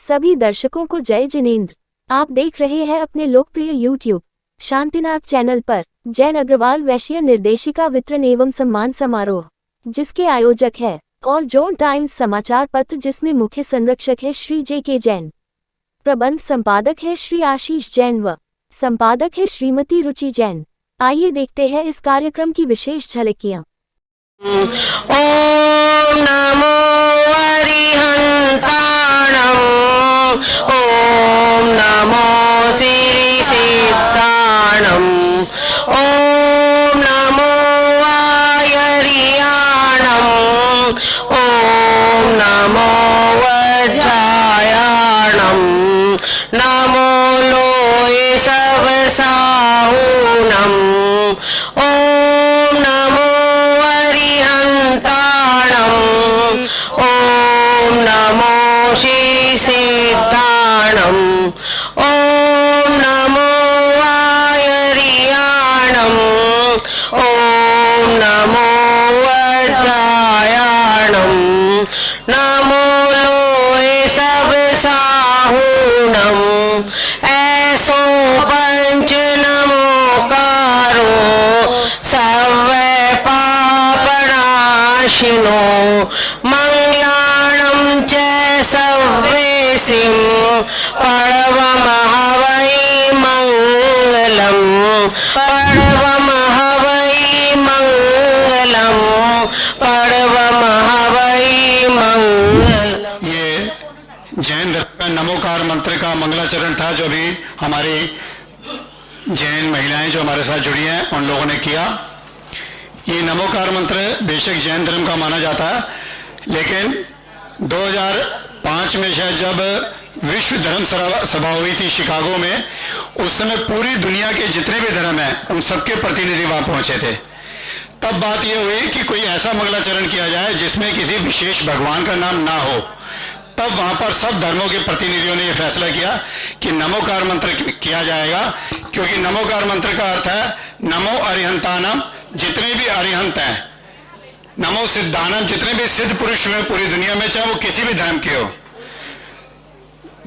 सभी दर्शकों को जय जिनेंद्र। आप देख रहे हैं अपने लोकप्रिय YouTube शांतिनाथ चैनल पर जैन अग्रवाल वैश्य निर्देशिका वितरण एवं सम्मान समारोह, जिसके आयोजक है और जोन टाइम्स समाचार पत्र, जिसमें मुख्य संरक्षक है श्री JK जैन, प्रबंध संपादक है श्री आशीष जैन व संपादक है श्रीमती रुचि जैन। आइए देखते हैं इस कार्यक्रम की विशेष झलकियां। ओम नमो अरिहंताणं, ओम नमो श्री सिद्धाणं, ओम नमो वायरियाणं, ओम नमो वज्रायाणं, नमो लोये सब साहूणं, ओम नमो ओम नमो श्री सिद्धाणं, ओम नमो वायरियाणं, ओम नमो वज्रायाणं, नमो लोये सब साहूणं, ऐसो पंच नमोकारो सर्वे पापनाशिनो, मंगलाणं च सव्वेसिं परमहवै मंगलं, परमहवै मंगलं, परमहवै मंगलम्। ये जैन धर्म का नमोकार मंत्र का मंगलाचरण था, जो भी हमारी जैन महिलाएं जो हमारे साथ जुड़ी हैं उन लोगों ने किया। ये नमोकार मंत्र बेशक जैन धर्म का माना जाता है, लेकिन 2005 में शायद जब विश्व धर्म सभा हुई थी शिकागो में, उस समय पूरी दुनिया के जितने भी धर्म हैं उन सबके प्रतिनिधि वहां पहुंचे थे। तब बात यह हुई कि कोई ऐसा मंगलाचरण किया जाए जिसमें किसी विशेष भगवान का नाम ना हो। तब वहां पर सब धर्मों के प्रतिनिधियों ने यह फैसला किया कि नमोकार मंत्र किया जाएगा, क्योंकि नमोकार मंत्र का अर्थ है नमो अरिहंतानम, जितने भी अरिहंत हैं, नमो सिद्धानम, जितने भी सिद्ध पुरुष हुए पूरी दुनिया में, चाहे वो किसी भी धर्म के हो,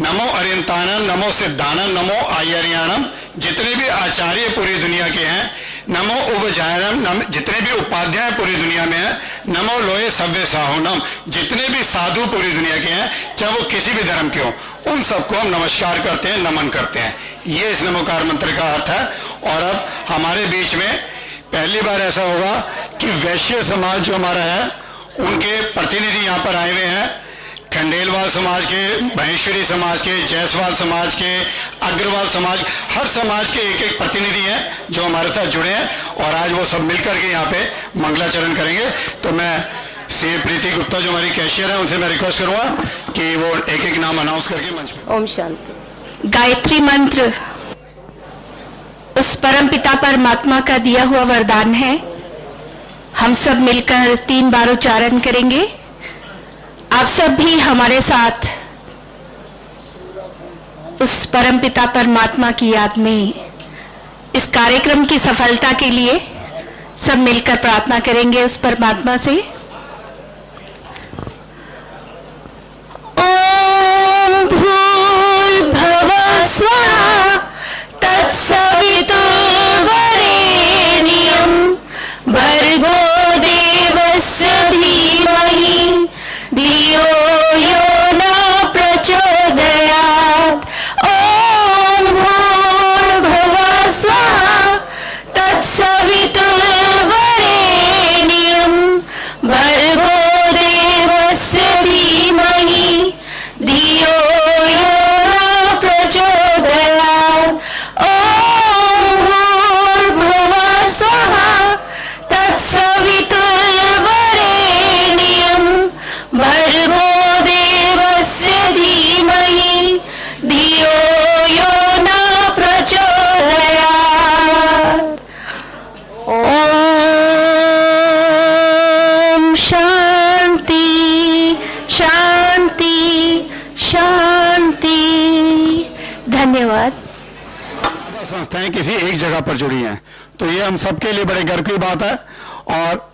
नमो अरिहंतानम, नमो सिद्धानम, नमो आयरियाणम, जितने भी आचार्य पूरी दुनिया के हैं, नमो उपजायनम, जितने भी उपाध्याय पूरी दुनिया में हैं, नमो लोये सव्य साहूनम, जितने भी साधु पूरी दुनिया के हैं, चाहे वो किसी भी धर्म के हो, उन सबको हम नमस्कार करते हैं, नमन करते हैं। ये इस नमोकार मंत्र का अर्थ है। और अब हमारे बीच में पहली बार ऐसा होगा कि वैश्य समाज जो हमारा है उनके प्रतिनिधि यहाँ पर आए हुए हैं। खंडेलवाल समाज के, महेश्वरी समाज के, जायसवाल समाज के, अग्रवाल समाज, हर समाज के एक एक प्रतिनिधि हैं जो हमारे साथ जुड़े हैं, और आज वो सब मिलकर के यहाँ पे मंगलाचरण करेंगे। तो मैं सी प्रीति गुप्ता जो हमारी कैशियर है, उनसे मैं रिक्वेस्ट करूंगा कि वो एक एक नाम अनाउंस करके मंच पे। ओम शांति। गायत्री मंत्र उस परम पिता परमात्मा का दिया हुआ वरदान है। हम सब मिलकर 3 बार उच्चारण करेंगे। आप सब भी हमारे साथ उस परम पिता परमात्मा की याद में इस कार्यक्रम की सफलता के लिए सब मिलकर प्रार्थना करेंगे उस परमात्मा से। ओम भूर्भुवः स्वः तत्सवितुर्वरेण्यं भर्गो देवस्य धीमहि धियो यो न प्रचोदयात्। ओम भूर्भुवः स्वः तत्सवितुर्वरेण्यं भर्गो देवस्य धीमहि धियो यो न प्रचोदयात्। ओम भूर्भुवः स्वः तत्सवितुर्वरेण्यं भर्गो देवस्य धीमहि धियो यो न प्रचोदयात्। ओम शांति शांति शांति। धन्यवाद। संस्थाएं किसी एक जगह पर जुड़ी हैं, तो ये हम सबके लिए बड़े गर्व की बात है। और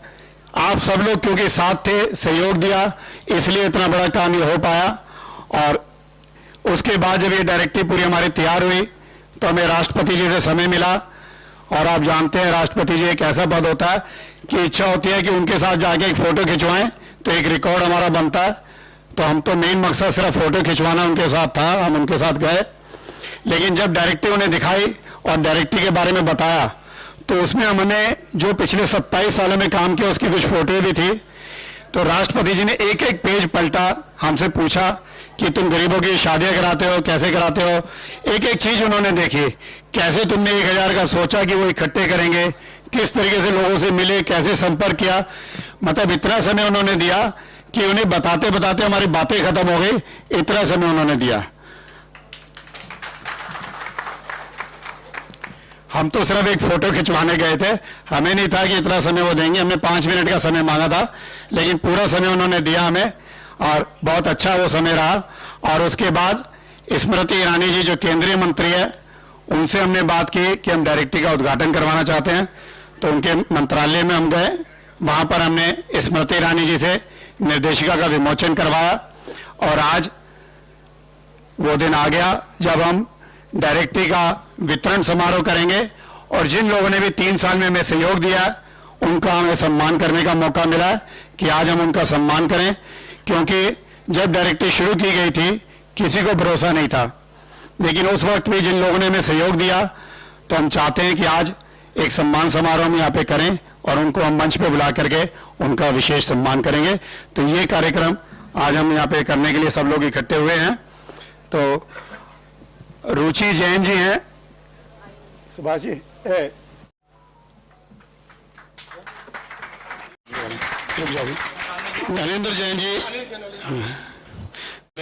आप सब लोग क्योंकि साथ थे, सहयोग दिया, इसलिए इतना बड़ा काम ये हो पाया। और उसके बाद जब ये डायरेक्टिव पूरी हमारी तैयार हुई तो हमें राष्ट्रपति जी से समय मिला, और आप जानते हैं राष्ट्रपति जी एक ऐसा पद होता है कि इच्छा होती है कि उनके साथ जाके एक फोटो खिंचवाएं तो एक रिकॉर्ड हमारा बनता है। तो हम तो मेन मकसद सिर्फ फोटो खिंचवाना उनके साथ था, हम उनके साथ गए। लेकिन जब डायरेक्टिव उन्हें दिखाई और डायरेक्टिव के बारे में बताया तो उसमें हमने जो पिछले 27 सालों में काम किया उसकी कुछ फोटो भी थी। तो राष्ट्रपति जी ने एक एक पेज पलटा, हमसे पूछा कि तुम गरीबों की शादियां कराते हो, कैसे कराते हो। एक एक चीज उन्होंने देखी, कैसे तुमने 1000 का सोचा कि वो इकट्ठे करेंगे, किस तरीके से लोगों से मिले, कैसे संपर्क किया। मतलब इतना समय उन्होंने दिया कि उन्हें बताते बताते हमारी बातें खत्म हो गई, इतना समय उन्होंने दिया। हम तो सिर्फ एक फोटो खिंचवाने गए थे, हमें नहीं था कि इतना समय वो देंगे। हमने 5 मिनट का समय मांगा था, लेकिन पूरा समय उन्होंने दिया हमें, और बहुत अच्छा वो समय रहा। और उसके बाद स्मृति ईरानी जी जो केंद्रीय मंत्री है, उनसे हमने बात की कि हम डायरेक्टिव का उद्घाटन करवाना चाहते हैं। तो उनके मंत्रालय में हम गए, वहां पर हमने स्मृति ईरानी जी से निर्देशिका का विमोचन करवाया, और आज वो दिन आ गया जब हम डायरेक्टिव का वितरण समारोह करेंगे। और जिन लोगों ने भी 3 साल में हमें सहयोग दिया उनका हमें सम्मान करने का मौका मिला कि आज हम उनका सम्मान करें, क्योंकि जब डायरेक्टिव शुरू की गई थी किसी को भरोसा नहीं था, लेकिन उस वक्त भी जिन लोगों ने हमें सहयोग दिया, तो हम चाहते हैं कि आज एक सम्मान समारोह हम यहाँ पे करें और उनको हम मंच पे बुला करके उनका विशेष सम्मान करेंगे। तो ये कार्यक्रम आज हम यहाँ पे करने के लिए सब लोग इकट्ठे हुए हैं। तो रुचि जैन जी हैं, सुभाष जी नरेंद्र जैन जी,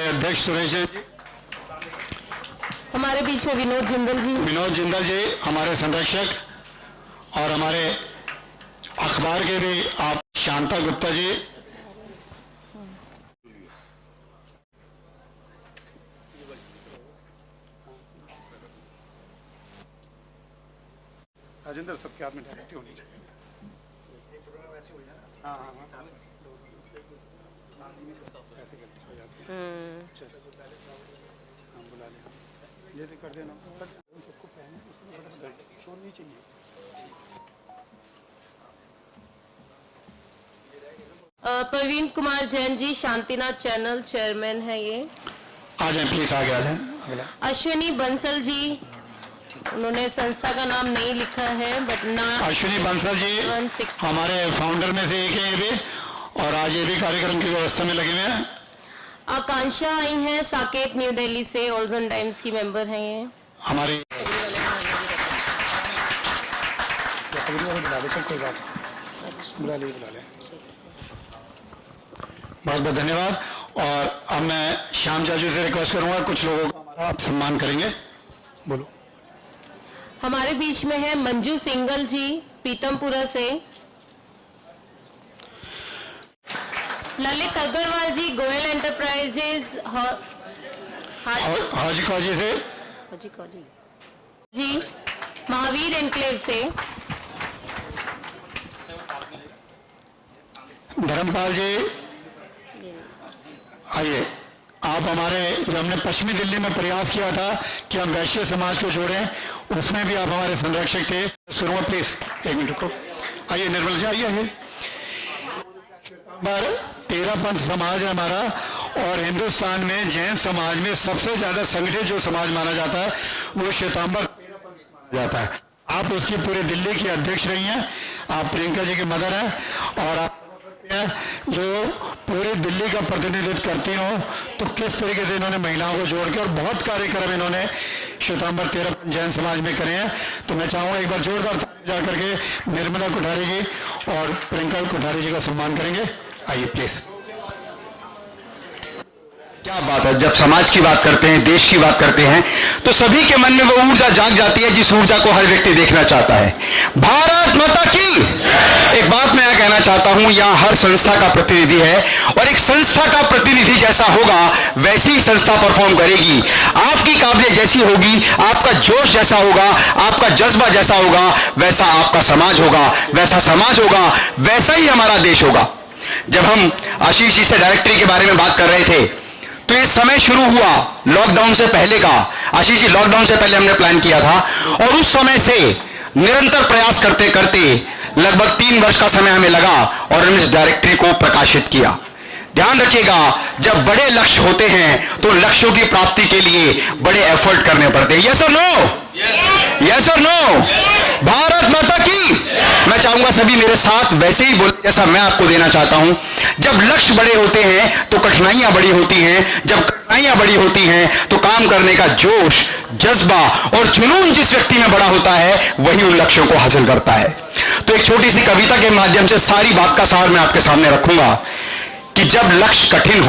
अध्यक्ष सुरेश जैन जी, हमारे बीच में विनोद जिंदल जी हमारे संरक्षक, और हमारे अखबार के भी आप शांता गुप्ता जी, राजेंद्र, सबके हाथ में डायरेक्टिव होनी चाहिए। कर देना सबको पहने शोर नहीं चाहिए। प्रवीण कुमार जैन जी शांतिनाथ चैनल चेयरमैन है ये। आ जाए प्लीज, आगे आ जाए। अगला अश्विनी बंसल जी, उन्होंने संस्था का नाम नहीं लिखा है बट नाम अश्विनी बंसल जी 16 हमारे फाउंडर में से एक है ये भी, और आज ये भी कार्यक्रम की व्यवस्था में लगे हुए हैं। आकांक्षा आई हैं साकेत न्यू दिल्ली से, ऑल्सन टाइम्स की मेंबर हैं ये। हमारी बुला ले, कोई बात बुला ले। बहुत बहुत धन्यवाद। और अब मैं श्याम चाचू से रिक्वेस्ट करूंगा कुछ लोगों का हमारा आप सम्मान करेंगे। बोलो। हमारे बीच में है मंजू सिंगल जी पीतमपुरा से, ललित अग्रवाल जी गोयल एंटरप्राइजेज हाजी काजी से, जी महावीर एनक्लेव से, धर्मपाल जी आइए। आप हमारे जब हमने पश्चिमी दिल्ली में प्रयास किया था कि हम वैश्य समाज को जोड़ें, उसमें भी आप हमारे संरक्षक थे। करूँगा प्लीज, एक मिनट रुको। आइए निर्मल जी, आइए। 13 पंथ समाज है हमारा, और हिंदुस्तान में जैन समाज में सबसे ज्यादा संगठित जो समाज माना जाता है वो श्वेतांबर जाता है। आप उसकी पूरे दिल्ली की अध्यक्ष रही हैं, आप प्रियंका जी की मदर हैं, और आप जो पूरे दिल्ली का प्रतिनिधित्व करती हो, तो किस तरीके से इन्होंने महिलाओं को जोड़ के और बहुत कार्यक्रम इन्होंने श्वेतांबर 13 जैन समाज में करे हैं। तो मैं चाहूंगा एक बार जोरदार जाकर के निर्मला कोठारी जी और प्रियंका कोठारी जी का सम्मान करेंगे। आइए प्लीज। क्या बात है, जब समाज की बात करते हैं, देश की बात करते हैं, तो सभी के मन में वो ऊर्जा जाग जाती है जिस ऊर्जा को हर व्यक्ति देखना चाहता है। भारत माता की। एक बात मैं कहना चाहता हूं, यहां हर संस्था का प्रतिनिधि है, और एक संस्था का प्रतिनिधि जैसा होगा वैसी ही संस्था परफॉर्म करेगी। आपकी काबिलियत जैसी होगी, आपका जोश जैसा होगा, आपका जज्बा जैसा होगा, वैसा आपका समाज होगा, वैसा समाज होगा, वैसा ही हमारा देश होगा। जब हम आशीष जी से डायरेक्टरी के बारे में बात कर रहे थे, तो ये समय शुरू हुआ लॉकडाउन से पहले का, आशीष जी लॉकडाउन से पहले हमने प्लान किया था, और उस समय से निरंतर प्रयास करते करते लगभग 3 वर्ष का समय हमें लगा और हमने इस डायरेक्टरी को प्रकाशित किया। ध्यान रखिएगा, जब बड़े लक्ष्य होते हैं तो लक्ष्यों की प्राप्ति के लिए बड़े एफर्ट करने पड़ते हैं। यस और नो? यस और नो? भारत माता की। मैं चाहूंगा सभी मेरे साथ वैसे ही बोले जैसा मैं आपको देना चाहता हूं। जब लक्ष्य बड़े होते हैं तो कठिनाइयां बड़ी होती हैं, जब कठिनाइयां बड़ी होती हैं तो काम करने का जोश, जज्बा और जुनून जिस व्यक्ति में बड़ा होता है वही उन लक्ष्यों को हासिल करता है। तो एक छोटी सी कविता के माध्यम से सारी बात का सार मैं आपके सामने रखूंगा कि जब लक्ष्य कठिन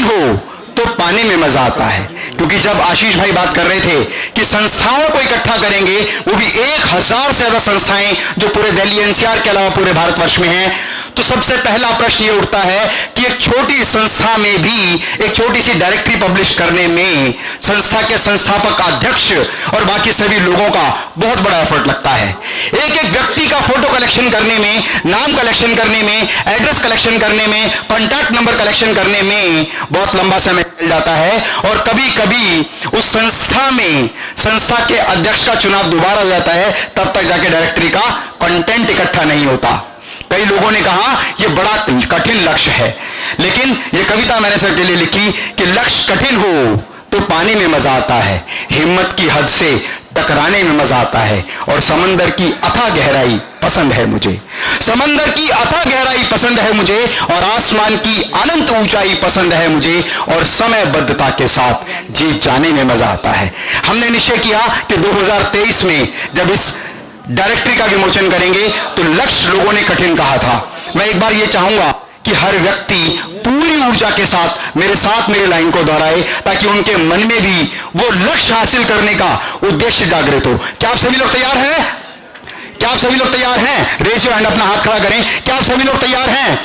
हो तो पाने में मजा आता है। क्योंकि जब आशीष भाई बात कर रहे थे कि संस्थाओं को इकट्ठा करेंगे, वो भी 1000 से ज्यादा संस्थाएं जो पूरे दिल्ली एनसीआर के अलावा पूरे भारतवर्ष में हैं, तो सबसे पहला प्रश्न ये उठता है कि एक छोटी संस्था में भी एक छोटी सी डायरेक्टरी पब्लिश करने में संस्था के संस्थापक अध्यक्ष और बाकी सभी लोगों का बहुत बड़ा एफर्ट लगता है। एक एक व्यक्ति का फोटो कलेक्शन करने में, नाम कलेक्शन करने में, एड्रेस कलेक्शन करने में, कॉन्टैक्ट नंबर कलेक्शन करने में बहुत लंबा समय चल जाता है। और कभी कभी उस संस्था में संस्था के अध्यक्ष का चुनाव दोबारा हो जाता है, तब तक जाके डायरेक्टरी का कंटेंट इकट्ठा नहीं होता। कई लोगों ने कहा यह बड़ा कठिन लक्ष्य है, लेकिन यह कविता मैंने सबके लिए लिखी कि लक्ष्य कठिन हो तो पाने में मजा आता है, हिम्मत की हद से टकराने में मजा आता है, और समंदर की अथाह गहराई पसंद है मुझे। समंदर की अथाह गहराई पसंद है मुझे, और आसमान की अनंत ऊंचाई पसंद है मुझे, और समयबद्धता के साथ जीत जाने में मजा आता है। हमने निश्चय किया कि 2023 में जब इस डायरेक्टरी का विमोचन करेंगे तो लक्ष्य लोगों ने कठिन कहा था। मैं एक बार यह चाहूंगा कि हर व्यक्ति पूरी ऊर्जा के साथ मेरी लाइन को दोहराए, ताकि उनके मन में भी वो लक्ष्य हासिल करने का उद्देश्य जागृत हो। क्या आप सभी लोग तैयार हैं? क्या आप सभी लोग तैयार हैं? रेज योर हैंड, अपना हाथ खड़ा करें। क्या आप सभी लोग तैयार हैं?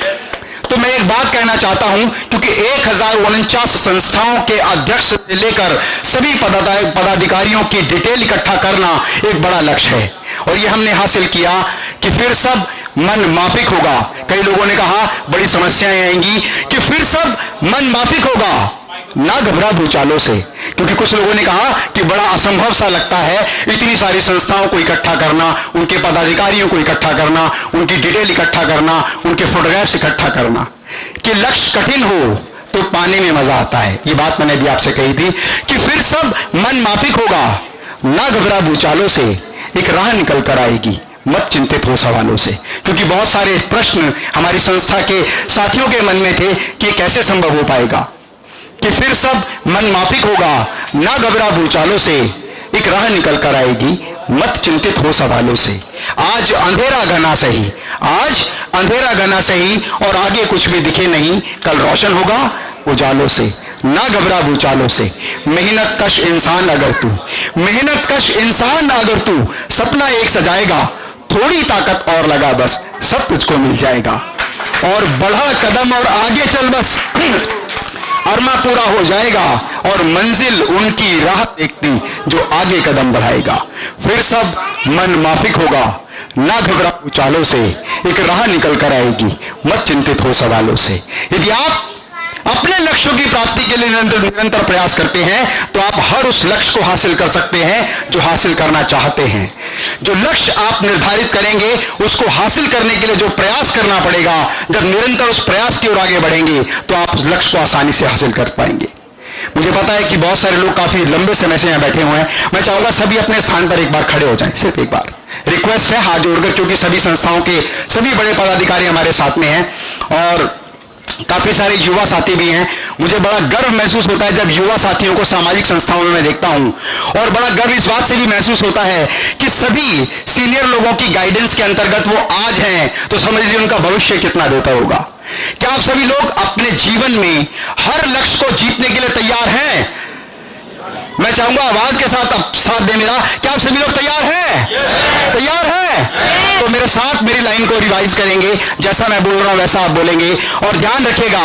तो मैं एक बात कहना चाहता हूं, क्योंकि 1049 संस्थाओं के अध्यक्ष से लेकर सभी पदाधिकारियों की डिटेल इकट्ठा करना एक बड़ा लक्ष्य है, और यह हमने हासिल किया कि फिर सब मन माफिक होगा। कई लोगों ने कहा बड़ी समस्याएं आएंगी कि फिर सब मन माफिक होगा, ना घबरा भूचालों से, क्योंकि कुछ लोगों ने कहा कि बड़ा असंभव सा लगता है इतनी सारी संस्थाओं को इकट्ठा करना, उनके पदाधिकारियों को इकट्ठा करना, उनकी डिटेल इकट्ठा करना, उनके फोटोग्राफ्स इकट्ठा करना। कि लक्ष्य कठिन हो तो पाने में मजा आता है, ये बात मैंने भी आपसे कही थी कि फिर सब मन माफिक होगा, ना घबरा भूचालों से, एक राह निकल कर आएगी, मत चिंतित हो सवालों से। क्योंकि बहुत सारे प्रश्न हमारी संस्था के साथियों के मन में थे कि कैसे संभव हो पाएगा कि फिर सब मन माफिक होगा, ना घबरा भूचालों से, एक राह निकल कर आएगी, मत चिंतित हो सवालों से। आज अंधेरा घना सही, आज अंधेरा घना सही, और आगे कुछ भी दिखे नहीं, कल रोशन होगा उजालों से, ना घबरा भूचालों से। मेहनत कश इंसान अगर तू, मेहनत कश इंसान अगर तू सपना एक सजाएगा, थोड़ी ताकत और लगा बस, सब तुझको मिल जाएगा। और बढ़ा कदम और आगे चल बस, अरमा पूरा हो जाएगा, और मंजिल उनकी राह देखती जो आगे कदम बढ़ाएगा। फिर सब मन माफिक होगा, ना घबरा उचालों से, एक राह निकल कर आएगी, मत चिंतित हो सवालों से। यदि आप अपने लक्ष्यों की प्राप्ति के लिए निरंतर प्रयास करते हैं तो आप हर उस लक्ष्य को हासिल कर सकते हैं जो हासिल करना चाहते हैं। जो लक्ष्य आप निर्धारित करेंगे उसको हासिल करने के लिए जो प्रयास करना पड़ेगा, जब निरंतर उस प्रयास की ओर आगे बढ़ेंगे तो आप उस लक्ष्य को आसानी से हासिल कर पाएंगे। मुझे पता है कि बहुत सारे लोग काफी लंबे समय से यहां बैठे हुए हैं। मैं चाहूंगा सभी अपने स्थान पर एक बार खड़े हो जाएं, सिर्फ एक बार रिक्वेस्ट है हाथ जोड़कर, क्योंकि सभी संस्थाओं के सभी बड़े पदाधिकारी हमारे साथ में हैं और काफी सारे युवा साथी भी हैं। मुझे बड़ा गर्व महसूस होता है जब युवा साथियों को सामाजिक संस्थाओं में मैं देखता हूं, और बड़ा गर्व इस बात से भी महसूस होता है कि सभी सीनियर लोगों की गाइडेंस के अंतर्गत वो आज हैं, तो समझ लीजिए उनका भविष्य कितना बेहतर होगा। क्या आप सभी लोग अपने जीवन में हर लक्ष्य को जीतने के लिए तैयार हैं? मैं चाहूंगा आवाज के साथ अब साथ दे मेरा। क्या आप सभी लोग तैयार हैं? तैयार हैं? तो मेरे साथ मेरी लाइन को रिवाइज करेंगे, जैसा मैं बोल रहा हूं वैसा आप बोलेंगे। और ध्यान रखिएगा,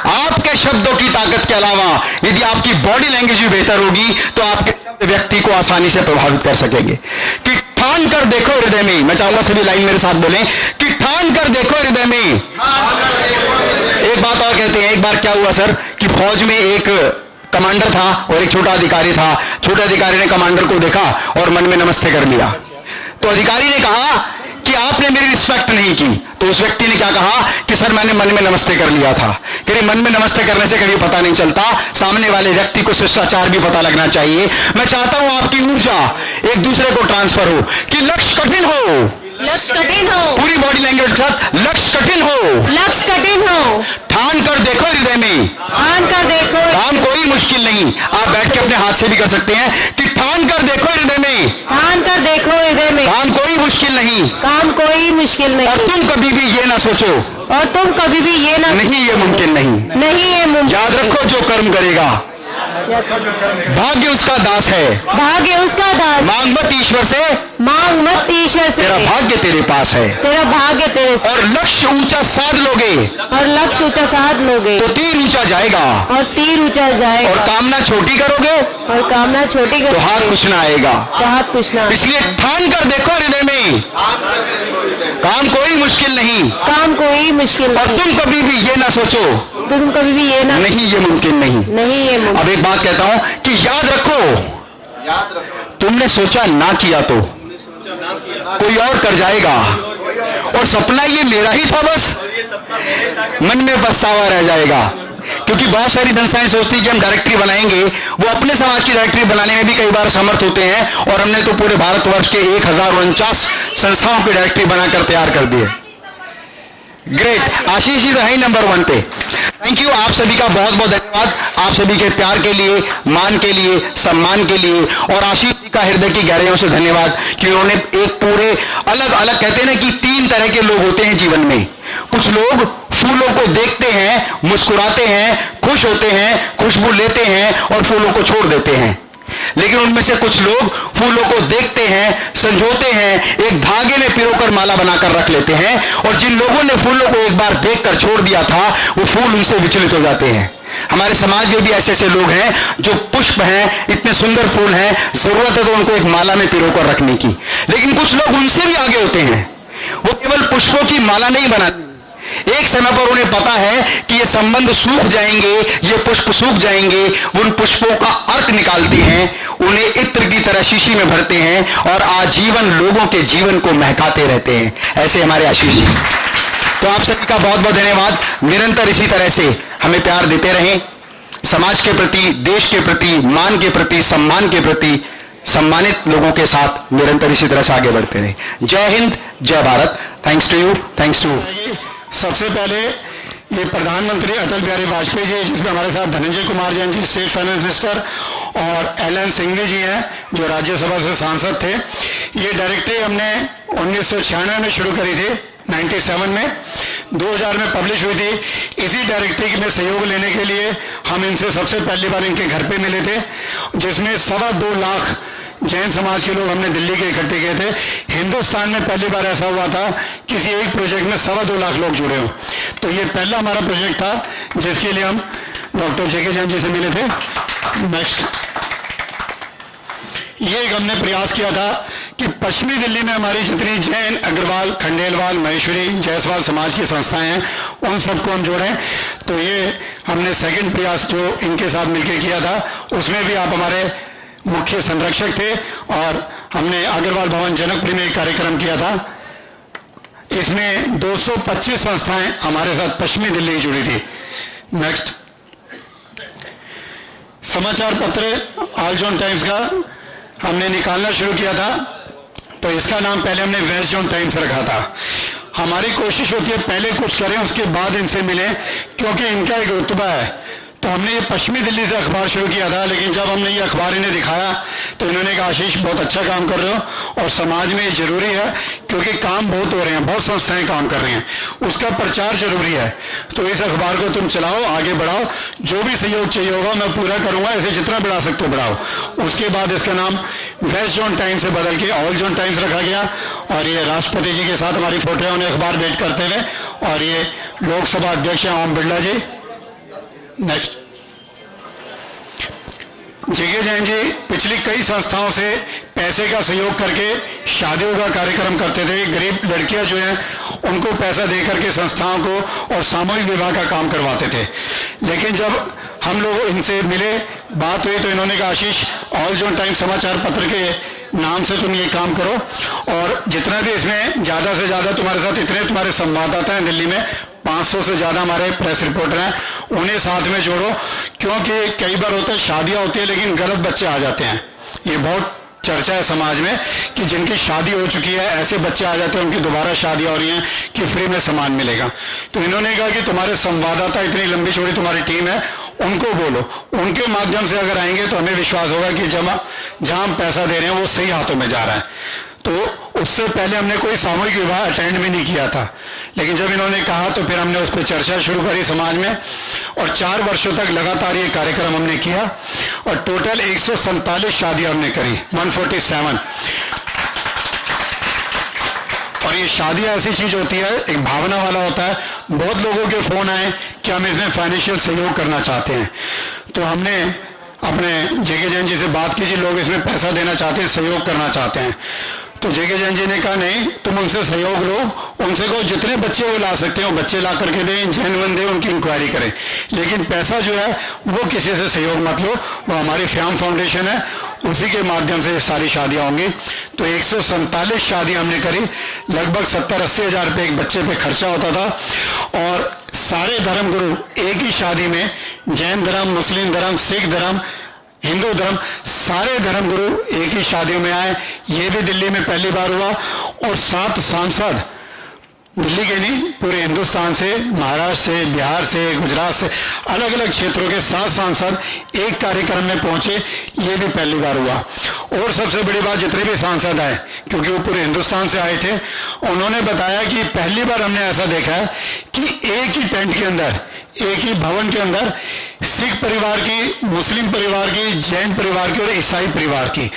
आपके शब्दों की ताकत के अलावा यदि आपकी बॉडी लैंग्वेज भी बेहतर होगी तो आपके शब्द व्यक्ति को आसानी से प्रभावित कर सकेंगे। कि ठान कर देखो हृदय में, मैं चाहूंगा सभी लाइन मेरे साथ बोलें कि ठान कर देखो हृदय में। एक बात और कहते हैं, एक बार क्या हुआ सर कि फौज में एक कमांडर था और एक छोटा अधिकारी था। छोटे अधिकारी ने कमांडर को देखा और मन में नमस्ते कर लिया। तो अधिकारी ने कहा कि आपने मेरी रिस्पेक्ट नहीं की। तो उस व्यक्ति ने क्या कहा कि सर मैंने मन में नमस्ते कर लिया था। कहीं मन में नमस्ते करने से कभी पता नहीं चलता, सामने वाले व्यक्ति को शिष्टाचार भी पता लगना चाहिए। मैं चाहता हूं आपकी ऊर्जा एक दूसरे को ट्रांसफर हो, कि लक्ष्य कठिन हो, लक्ष्य कठिन हो, पूरी बॉडी लैंग्वेज के साथ, लक्ष्य कठिन हो, लक्ष्य कठिन हो, ठान कर देखो हृदय में, ठान कर देखो, काम कोई मुश्किल नहीं। आप बैठ के अपने हाथ से भी कर सकते हैं कि ठान कर देखो हृदय में, ठान कर देखो हृदय में, काम कोई मुश्किल नहीं, काम कोई मुश्किल और नहीं, तुम कभी भी ये ना सोचो और तुम कभी भी ये ना नहीं ये मुमकिन नहीं। नहीं ये मुमकिन। याद रखो जो कर्म करेगा भाग्य उसका दास है। भाग्य उसका दास, मांग मत ईश्वर से, मांग मत ईश्वर से, तेरा भाग्य तेरे पास है। तेरा भाग्य तेरे से, और लक्ष्य ऊंचा साध लोगे और लक्ष्य ऊंचा साध लोगे तो तीर ऊंचा जाएगा, और तीर ऊंचा जाएगा, और कामना छोटी करोगे और कामना छोटी तो हाथ करोगे कुछ ना आएगा। तो हाथ कुछ ना। इसलिए ठान कर देखो हृदय में, काम कोई मुश्किल नहीं, काम कोई मुश्किल और नहीं, तुम कभी भी ये ना सोचो तुम कभी भी ये ना नहीं ये मुमकिन नहीं। नहीं ये मुमकिन। अब एक बात कहता हूं कि याद रखो, तुमने सोचा ना किया तो कोई और कर जाएगा, और सपना ये मेरा ही था बस, मन में पछतावा रह जाएगा। क्योंकि बहुत सारी संस्थाएं सोचती हैं कि हम डायरेक्टरी बनाएंगे, वो अपने समाज की डायरेक्टरी बनाने में भी कई बार समर्थ होते हैं, और हमने तो पूरे भारतवर्ष के 1049 संस्थाओं की डायरेक्टरी बनाकर तैयार कर दी है। ग्रेट, आशीष जी रही नंबर 1 पे। थैंक यू, आप सभी का बहुत बहुत धन्यवाद, आप सभी के प्यार के लिए, मान के लिए, सम्मान के लिए, और आशीष जी का हृदय की गहराइयों से धन्यवाद कि उन्होंने एक पूरे अलग अलग, कहते हैं ना कि 3 तरह के लोग होते हैं जीवन में। कुछ लोग फूलों को देखते हैं, मुस्कुराते हैं, खुश होते हैं, खुशबू लेते हैं और फूलों को छोड़ देते हैं। लेकिन उनमें से कुछ लोग फूलों को देखते हैं, संजोते हैं, एक धागे में पिरोकर माला बनाकर रख लेते हैं, और जिन लोगों ने फूलों को एक बार देखकर छोड़ दिया था वो फूल उनसे विचलित हो जाते हैं। हमारे समाज में भी ऐसे ऐसे लोग हैं जो पुष्प हैं, इतने सुंदर फूल हैं, जरूरत है तो उनको एक माला में पिरोकर रखने की। लेकिन कुछ लोग उनसे भी आगे होते हैं, वो केवल पुष्पों की माला नहीं बनाते, एक समय पर उन्हें पता है कि ये संबंध सूख जाएंगे, ये पुष्प सूख जाएंगे, उन पुष्पों का अर्क निकालते हैं, उन्हें इत्र की तरह शीशी में भरते हैं और आजीवन लोगों के जीवन को महकाते रहते हैं। ऐसे हमारे आशीष जी। तो आप सभी का बहुत बहुत धन्यवाद। निरंतर इसी तरह से हमें प्यार देते रहें, समाज के प्रति, देश के प्रति, मान के प्रति, सम्मान के प्रति, सम्मानित लोगों के साथ निरंतर इसी तरह से आगे बढ़ते रहें। जय हिंद, जय Bharat. Thanks to you, thanks to. सबसे पहले ये प्रधानमंत्री अटल बिहारी वाजपेयी जी, जिसमें हमारे साथ Dhananjay Kumar Jain ji state finance minister, और एलन सिंघवी जी हैं जो राज्यसभा से सांसद थे। ये डायरेक्टरी हमने 1996 में शुरू करी थी, 97 में, 2000 में पब्लिश हुई थी। इसी डायरेक्टरी में सहयोग लेने के लिए हम इनसे सबसे पहली बार इनके घर पे मिले थे, जिसमें 2.25 लाख जैन समाज के लोग हमने दिल्ली के इकट्ठे किए थे। हिंदुस्तान में पहली बार ऐसा हुआ था किसी एक प्रोजेक्ट में 2.25 लाख लोग जुड़े हो। तो ये पहला हमारा प्रोजेक्ट था जिसके लिए हम डॉक्टर जेके जैन जी से मिले थे। नेक्स्ट, ये एक हमने प्रयास किया था कि पश्चिमी दिल्ली में हमारी जितनी जैन, अग्रवाल, खंडेलवाल, महेश्वरी, जायसवाल समाज की संस्थाएं हैं उन सबको हम जोड़ें। तो ये हमने सेकंड प्रयास जो इनके साथ मिलकर किया था, उसमें भी आप हमारे मुख्य संरक्षक थे, और हमने अग्रवाल भवन जनकपुरी में एक कार्यक्रम किया था। इसमें 225 संस्थाएं हमारे साथ पश्चिमी दिल्ली जुड़ी थी। नेक्स्ट, समाचार पत्र ऑल जोन टाइम्स का हमने निकालना शुरू किया था, तो इसका नाम पहले हमने वेस्ट जोन टाइम्स रखा था। हमारी कोशिश होती है पहले कुछ करें उसके बाद इनसे मिलें, क्योंकि इनका एक रुतबा है। तो हमने ये पश्चिमी दिल्ली से अखबार शुरू किया था, लेकिन जब हमने ये अखबार इन्हें दिखाया तो इन्होंने कहा आशीष बहुत अच्छा काम कर रहे हो और समाज में ये जरूरी है, क्योंकि काम बहुत हो रहे हैं, बहुत संस्थाएं काम कर रही हैं, उसका प्रचार जरूरी है। तो इस अखबार को तुम चलाओ, आगे बढ़ाओ, जो भी सहयोग चाहिए होगा मैं पूरा करूंगा, ऐसे जितना बढ़ा सकते हो बढ़ाओ। उसके बाद इसका नाम वेस्ट जोन टाइम्स से बदल के ऑल जोन टाइम्स रखा गया, और ये राष्ट्रपति जी के साथ हमारी फोटो है उन्हें अखबार भेंट करते हुए, और ये लोकसभा अध्यक्ष हैं ओम बिरला जी। नेक्स्ट, जेके जैन जी पिछली कई संस्थाओं से पैसे का सहयोग करके शादियों का कार्यक्रम करते थे। गरीब लड़कियां जो हैं उनको पैसा दे करके संस्थाओं को और सामूहिक विवाह का काम करवाते थे। लेकिन जब हम लोग इनसे मिले, बात हुई तो इन्होंने कहा आशीष ऑल जोन टाइम्स समाचार पत्र के नाम से तुम ये काम करो और जितना भी इसमें ज़्यादा से ज़्यादा तुम्हारे साथ इतने तुम्हारे संवाददाता हैं दिल्ली में, 500 से ज़्यादा हमारे प्रेस रिपोर्टर हैं, उन्हें साथ में जोड़ो, क्योंकि कई बार होता है शादियाँ होती है लेकिन गलत बच्चे आ जाते हैं। ये बहुत चर्चा है समाज में कि जिनकी शादी हो चुकी है ऐसे बच्चे आ जाते हैं, उनकी दोबारा शादियाँ हो रही हैं कि फ्री में सामान मिलेगा। तो इन्होंने कहा कि तुम्हारे संवाददाता इतनी लंबी चौड़ी तुम्हारी टीम है, उनको बोलो, उनके माध्यम से अगर आएंगे तो हमें विश्वास होगा कि जहां हम पैसा दे रहे हैं वो सही हाथों में जा रहा है। तो उससे पहले हमने कोई सामूहिक विवाह अटेंड भी नहीं किया था, लेकिन जब इन्होंने कहा तो फिर हमने उस पर चर्चा शुरू करी समाज में और 4 वर्षों तक लगातार ये कार्यक्रम हमने किया और टोटल 147 शादियां हमने करी, 147। और ये शादियां ऐसी चीज होती है, एक भावना वाला होता है। बहुत लोगों के फोन आए कि हम इसमें फाइनेंशियल सहयोग करना चाहते हैं, तो हमने अपने जेके जैन जी से बात की, जी लोग इसमें पैसा देना चाहते हैं, सहयोग करना चाहते हैं। तो जेके जैन जी ने कहा नहीं, तुम उनसे सहयोग लो, उनसे कहो जितने बच्चे वो ला सकते हैं वो बच्चे ला करके दें, जैन दें, उनकी इंक्वायरी करें, लेकिन पैसा जो है वो किसी से सहयोग मत लो, वो हमारी फ्याम फाउंडेशन है, उसी के माध्यम से ये सारी शादियां होंगी। तो 147 शादियां हमने करी, लगभग 70-80 हज़ार रुपये एक बच्चे पे खर्चा होता था और सारे धर्मगुरु एक ही शादी में, जैन धर्म, मुस्लिम धर्म, सिख धर्म, हिंदू धर्म, सारे धर्मगुरु एक ही शादियों में आए। ये भी दिल्ली में पहली बार हुआ और 7 सांसद दिल्ली के नहीं पूरे हिंदुस्तान से, महाराष्ट्र से, बिहार से, गुजरात से, अलग अलग क्षेत्रों के 7 सांसद एक कार्यक्रम में पहुंचे, ये भी पहली बार हुआ। और सबसे बड़ी बात, जितने भी सांसद आए, क्योंकि वो पूरे हिंदुस्तान से आए थे, उन्होंने बताया कि पहली बार हमने ऐसा देखा है कि एक ही टेंट के अंदर, एक ही भवन के अंदर सिख परिवार की, मुस्लिम परिवार की, जैन परिवार की और ईसाई परिवार की,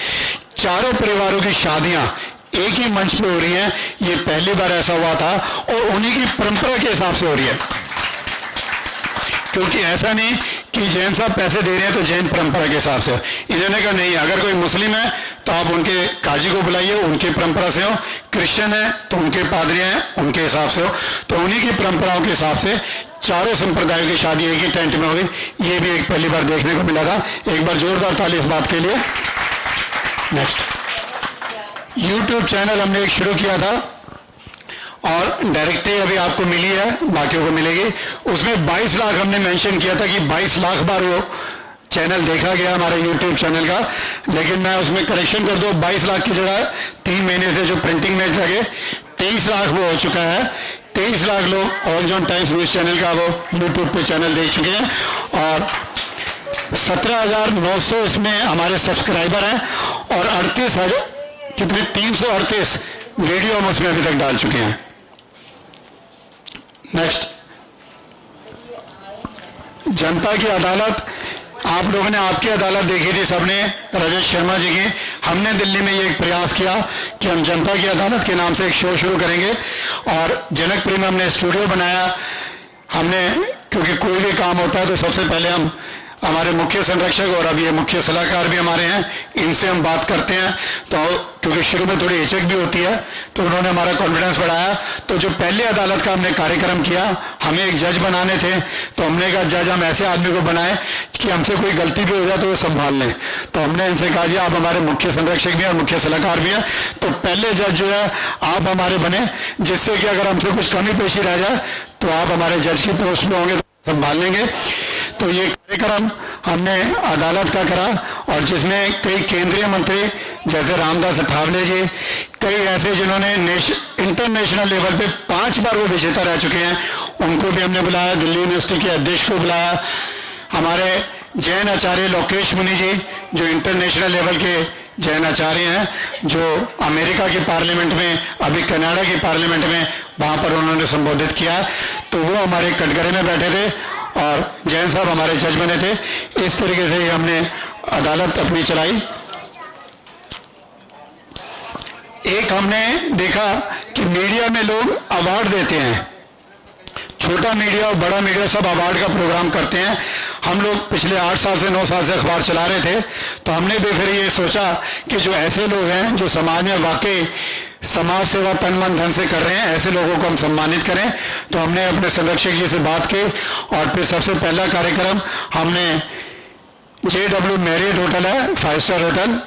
चारों परिवारों की शादियां एक ही मंच पे हो रही है। ये पहली बार ऐसा हुआ था और उन्हीं की परंपरा के हिसाब से हो रही है, क्योंकि ऐसा नहीं कि जैन साहब पैसे दे रहे हैं तो जैन परंपरा के हिसाब से। इन्होंने कहा नहीं, अगर कोई मुस्लिम है तो आप उनके काजी को बुलाइए, उनकी परंपरा से हो, क्रिश्चियन है तो उनके पादरी हैं उनके हिसाब से हो। तो उन्हीं की परंपराओं के हिसाब से चारों संप्रदायों की शादी एक ही टेंट में हुई, ये भी एक पहली बार देखने को मिला था। एक बार जोरदार ताली इस बात के लिए। नेक्स्ट, YouTube चैनल हमने एक शुरू किया था और डायरेक्टरी अभी आपको मिली है, बाकियों को मिलेगी। उसमें 22 लाख हमने मेंशन किया था कि 22 लाख बार वो चैनल देखा गया हमारे YouTube चैनल का, लेकिन मैं उसमें करेक्शन कर दूं, 22 लाख की जगह 3 महीने से जो प्रिंटिंग में लगे 23 लाख वो हो चुका है। 23 लाख लोग all zone times news channel का वो YouTube पे चैनल देख चुके हैं और 17,900 इसमें हमारे सब्सक्राइबर हैं और 38,000 कितने 338 वीडियो हम उसमें अभी तक डाल चुके हैं। नेक्स्ट, जनता की अदालत, आप लोगों ने आपकी अदालत देखी थी सबने, रजत शर्मा जी की। हमने दिल्ली में ये एक प्रयास किया कि हम जनता की अदालत के नाम से एक शो शुरू करेंगे और जनकपुरी में हमने स्टूडियो बनाया। हमने, क्योंकि कोई भी काम होता है तो सबसे पहले हम हमारे मुख्य संरक्षक और अभी ये मुख्य सलाहकार भी हमारे हैं, इनसे हम बात करते हैं। तो क्योंकि शुरू में थोड़ी हिचक भी होती है तो उन्होंने हमारा कॉन्फिडेंस बढ़ाया। तो जो पहले अदालत का हमने कार्यक्रम किया, हमें एक जज बनाने थे, तो हमने कहा जज हम ऐसे आदमी को बनाए कि हमसे कोई गलती भी हो जाए तो वो संभाल लें। तो हमने इनसे कहा जी आप हमारे मुख्य संरक्षक भी हैं और मुख्य सलाहकार भी हैं, तो पहले जज जो है आप हमारे बने, जिससे कि अगर हमसे कुछ कमी पेशी रह जाए तो आप हमारे जज की पोस्ट में होंगे, तो संभाल लेंगे। तो ये कार्यक्रम हमने अदालत का करा और जिसमें कई केंद्रीय मंत्री जैसे रामदास अठावले जी, कई ऐसे जिन्होंने इंटरनेशनल लेवल पे 5 बार वो विजेता रह चुके हैं, उनको भी हमने बुलाया। दिल्ली यूनिवर्सिटी के अध्यक्ष को बुलाया। हमारे जैन आचार्य लोकेश मुनि जी जो इंटरनेशनल लेवल के जैन आचार्य हैं, जो अमेरिका के पार्लियामेंट में, अभी कनाडा के पार्लियामेंट में वहाँ पर उन्होंने संबोधित किया, तो वो हमारे कटघरे में बैठे थे और जैन साहब हमारे जज बने थे। इस तरीके से हमने अदालत अपनी चलाई। एक हमने देखा कि मीडिया में लोग अवार्ड देते हैं, छोटा मीडिया और बड़ा मीडिया सब अवार्ड का प्रोग्राम करते हैं। हम लोग पिछले 8 साल से 9 साल से अखबार चला रहे थे, तो हमने भी फिर ये सोचा कि जो ऐसे लोग हैं जो समाज में वाकई समाज सेवा तन मन धन से कर रहे हैं, ऐसे लोगों को हम सम्मानित करें। तो हमने अपने संरक्षक जी से बात की और फिर सबसे पहला कार्यक्रम हमने JW मैरियट होटल है, 5 स्टार होटल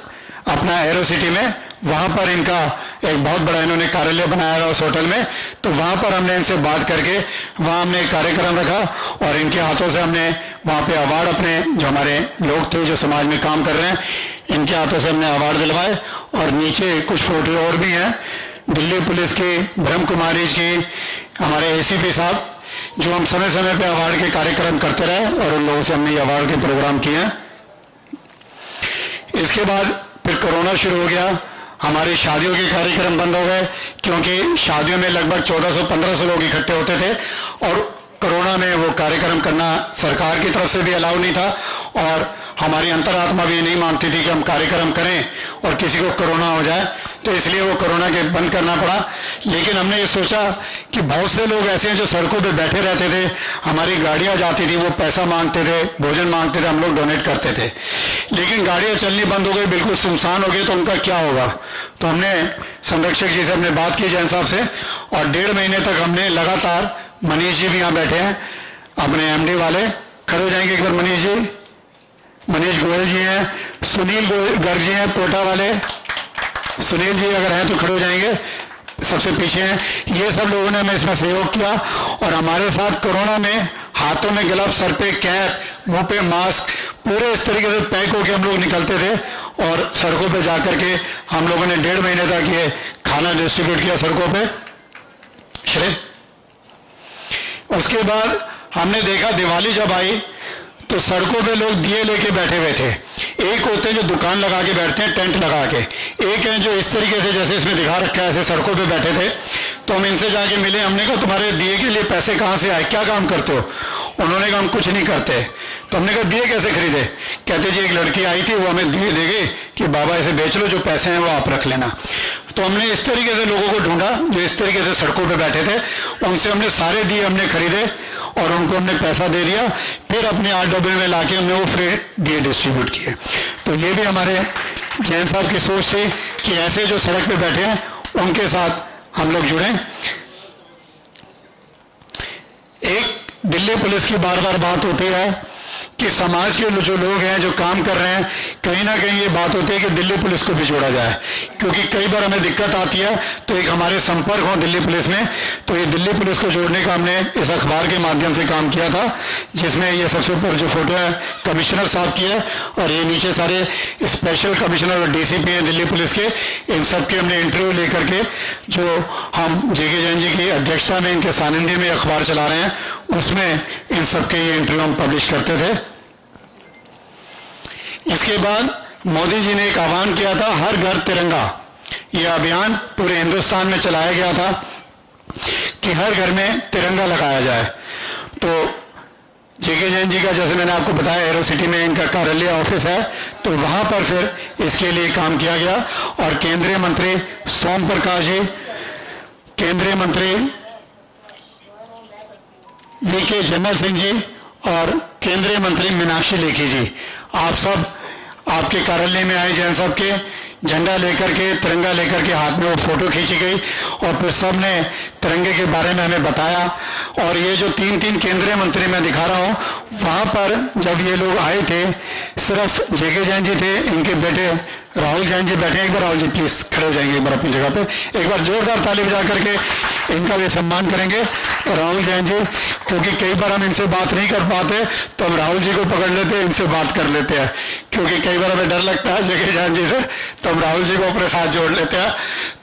अपना एरो सिटी में, वहाँ पर इनका एक बहुत बड़ा इन्होंने कार्यालय बनाया है उस होटल में। तो वहाँ पर हमने इनसे बात करके वहाँ हमने एक कार्यक्रम रखा और इनके हाथों से हमने वहाँ पे अवार्ड, अपने जो हमारे लोग थे जो समाज में काम कर रहे हैं, इनके हाथों से हमने अवार्ड दिलवाए। और नीचे कुछ फोटो और भी हैं, दिल्ली पुलिस की, ब्रह्म कुमारी की, हमारे ACP साहब, जो हम समय समय पे अवार्ड के कार्यक्रम करते रहे और उन लोगों से हमने ये अवार्ड के प्रोग्राम किए हैं। इसके बाद फिर कोरोना शुरू हो गया, हमारी शादियों के कार्यक्रम बंद हो गए, क्योंकि शादियों में लगभग 1400-1500 लोग इकट्ठे होते थे और कोरोना में वो कार्यक्रम करना सरकार की तरफ से भी अलाउ नहीं था और हमारी अंतरात्मा भी नहीं मानती थी कि हम कार्यक्रम करें और किसी को कोरोना हो जाए, तो इसलिए वो कोरोना के बंद करना पड़ा। लेकिन हमने ये सोचा कि बहुत से लोग ऐसे हैं जो सड़कों पे बैठे रहते थे, हमारी गाड़ियां जाती थी, वो पैसा मांगते थे, भोजन मांगते थे, हम लोग डोनेट करते थे, लेकिन गाड़ियां चलनी बंद हो गई, बिल्कुल सुनसान हो गई, तो उनका क्या होगा। तो हमने संरक्षक जी से हमने बात की, जैन साहब से, और 1.5 महीने तक हमने लगातार, मनीष जी भी यहाँ बैठे हैं अपने MD वाले, खड़े हो जाएंगे एक बार मनीष जी, मनीष गोयल जी हैं, सुनील गर्ग जी हैं कोटा वाले, सुनील जी अगर हैं तो खड़े हो जाएंगे, सबसे पीछे हैं। ये सब लोगों ने हमें इसमें सहयोग किया और हमारे साथ कोरोना में हाथों में ग्लव्स, सर पे कैप, मुंह पे मास्क, पूरे इस तरीके से पैक होकर हम लोग निकलते थे और सड़कों पे जाकर के हम लोगों ने 1.5 महीने तक ये खाना डिस्ट्रीब्यूट किया सड़कों पे। श्रेय। उसके बाद हमने देखा दिवाली जब आई तो सड़कों पे लोग दिए लेके बैठे हुए थे। एक होते हैं जो दुकान लगा के बैठते हैं टेंट लगा के, एक है जो इस तरीके से जैसे इसमें दिखा रखा है ऐसे सड़कों पे बैठे थे। तो हम इनसे जाके मिले, हमने कहा तुम्हारे दिए के लिए पैसे कहाँ से आए, क्या काम करते हो? उन्होंने कहा हम कुछ नहीं करते। तो हमने कहा दिए कैसे खरीदे? कहते जी एक लड़की आई थी, वो हमें दिए दे गई कि बाबा इसे बेच लो, जो पैसे हैं वो आप रख लेना। तो हमने इस तरीके से लोगों को ढूंढा जो इस तरीके से सड़कों पे बैठे थे, उनसे हमने सारे दिए हमने खरीदे और उनको हमने पैसा दे दिया, फिर अपने 8 डब्बे में लाके हमने वो फ्री दिए डिस्ट्रीब्यूट किए। तो ये भी हमारे जैन साहब की सोच थी कि ऐसे जो सड़क पे बैठे हैं उनके साथ हम लोग जुड़े। एक दिल्ली पुलिस की बार बार बात होती है कि समाज के जो लोग हैं जो काम कर रहे हैं, कहीं ना कहीं ये बात होती है कि दिल्ली पुलिस को भी जोड़ा जाए, क्योंकि कई बार हमें दिक्कत आती है तो एक हमारे संपर्क हो दिल्ली पुलिस में, तो ये दिल्ली पुलिस को जोड़ने का हमने इस अखबार के माध्यम से काम किया था, जिसमें ये सबसे ऊपर जो फोटो है कमिश्नर साहब की है और ये नीचे सारे स्पेशल कमिश्नर और DCP हैं दिल्ली पुलिस के, इन सब के हमने इंटरव्यू लेकर के जो हम JK जैन जी की अध्यक्षता में इनके सानिध्य में अखबार चला रहे हैं, उसमें इन सबके ये इंटरव्यू हम पब्लिश करते थे। इसके बाद मोदी जी ने एक आह्वान किया था हर घर तिरंगा, यह अभियान पूरे हिंदुस्तान में चलाया गया था कि हर घर में तिरंगा लगाया जाए। तो JK जैन जी का जैसे मैंने आपको बताया एरो सिटी में इनका कार्यालय ऑफिस है, तो वहां पर फिर इसके लिए काम किया गया और केंद्रीय मंत्री सोम प्रकाश जी, केंद्रीय मंत्री VK जर्नल सिंह जी और केंद्रीय मंत्री मीनाक्षी लेखी जी, आप सब आपके कार्यालय में आए जैन साहब के, झंडा लेकर के, तिरंगा लेकर के, हाथ में वो फोटो खींची गई और फिर सब ने तिरंगे के बारे में हमें बताया। और ये जो 3 केंद्रीय मंत्री मैं दिखा रहा हूँ, वहाँ पर जब ये लोग आए थे सिर्फ JK जैन जी थे, इनके बेटे राहुल जैन जी बैठे हैं, एक बार राहुल जी प्लीज खड़े हो जाएंगे एक बार अपनी जगह पे, एक बार जोरदार ताली बजा करके इनका भी सम्मान करेंगे राहुल जैन जी, क्योंकि कई बार हम इनसे बात नहीं कर पाते तो हम राहुल जी को पकड़ लेते हैं, इनसे बात कर लेते हैं, क्योंकि कई बार हमें डर लगता है JK जैन जी से, तो हम राहुल जी को अपने साथ जोड़ लेते हैं।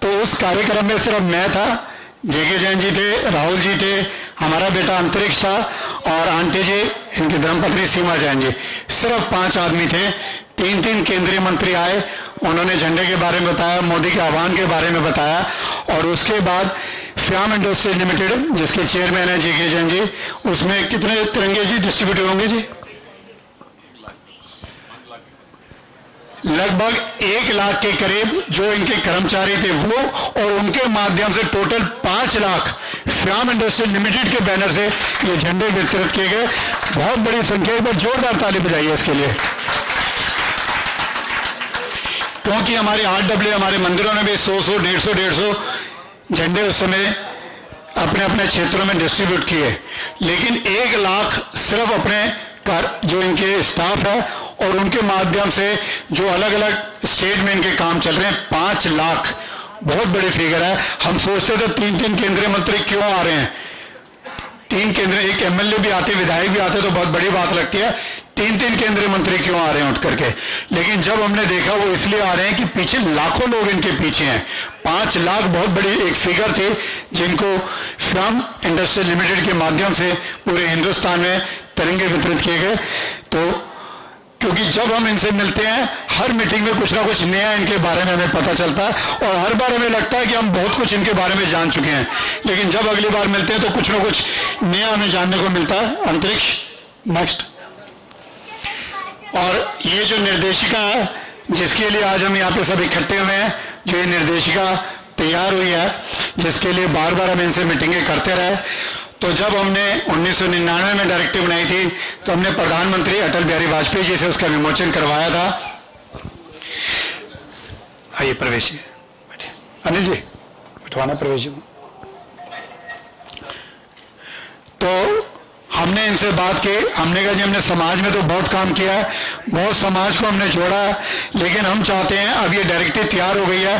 तो उस कार्यक्रम में सिर्फ मैं था, JK जैन जी थे, राहुल जी थे, हमारा बेटा अंतरिक्ष था और आंटी जी इनकी धर्मपत्नी सीमा जैन जी, सिर्फ 5 आदमी थे। 3 केंद्रीय मंत्री आए, उन्होंने झंडे के बारे में बताया, मोदी के आह्वान के बारे में बताया और उसके बाद फ्याम इंडस्ट्रीज लिमिटेड जिसके चेयरमैन है JK जैन जी, उसमें कितने तिरंगे जी डिस्ट्रीब्यूट होंगे जी? लगभग 1 लाख के करीब जो इनके कर्मचारी थे वो, और उनके माध्यम से total 5 lakh fam industries limited के बैनर से ये झंडे वितरित किए गए। बहुत बड़ी संख्या, एक बार जोरदार ताली बजाइए इसके लिए, क्योंकि हमारे RW हमारे मंदिरों ने भी 100 150 झंडे उस समय अपने अपने क्षेत्रों में डिस्ट्रीब्यूट किए, लेकिन 1 लाख सिर्फ अपने जो इनके स्टाफ है और उनके माध्यम से जो अलग अलग स्टेट में इनके काम चल रहे हैं, 5 लाख बहुत बड़ी फिगर है। हम सोचते थे 3 केंद्रीय मंत्री क्यों आ रहे हैं, 3 केंद्रीय, एक MLA भी आते, विधायक भी आते तो बहुत बड़ी बात लगती है, 3 केंद्रीय मंत्री क्यों आ रहे हैं उठ करके। लेकिन जब हमने देखा वो इसलिए आ रहे हैं कि पीछे लाखों लोग इनके पीछे हैं। 5 लाख बहुत बड़ी एक फिगर थी जिनको फ्याम इंडस्ट्री लिमिटेड के माध्यम से पूरे हिंदुस्तान में तिरंगे वितरित किए गए। तो क्योंकि जब हम इनसे मिलते हैं हर मीटिंग में कुछ ना कुछ नया इनके बारे में हमें पता चलता है और हर बार हमें लगता है कि हम बहुत कुछ इनके बारे में जान चुके हैं, लेकिन जब अगली बार मिलते हैं तो कुछ ना कुछ नया हमें जानने को मिलता है। अंतरिक्ष नेक्स्ट। और ये जो निर्देशिका है जिसके लिए आज हम यहाँ पे सब इकट्ठे हुए हैं, जो ये निर्देशिका तैयार हुई है, जिसके लिए बार बार हम इनसे मीटिंगें करते रहे, तो जब हमने 1999 में डायरेक्टिव बनाई थी तो हमने प्रधानमंत्री अटल बिहारी वाजपेयी जी से उसका विमोचन करवाया था। आइए प्रवेश जी, अनिल जी बिठवाना प्रवेश जी। तो हमने इनसे बात की, हमने कहा जी हमने समाज में तो बहुत काम किया है, बहुत समाज को हमने जोड़ा है, लेकिन हम चाहते हैं अब ये डायरेक्टिव तैयार हो गई है,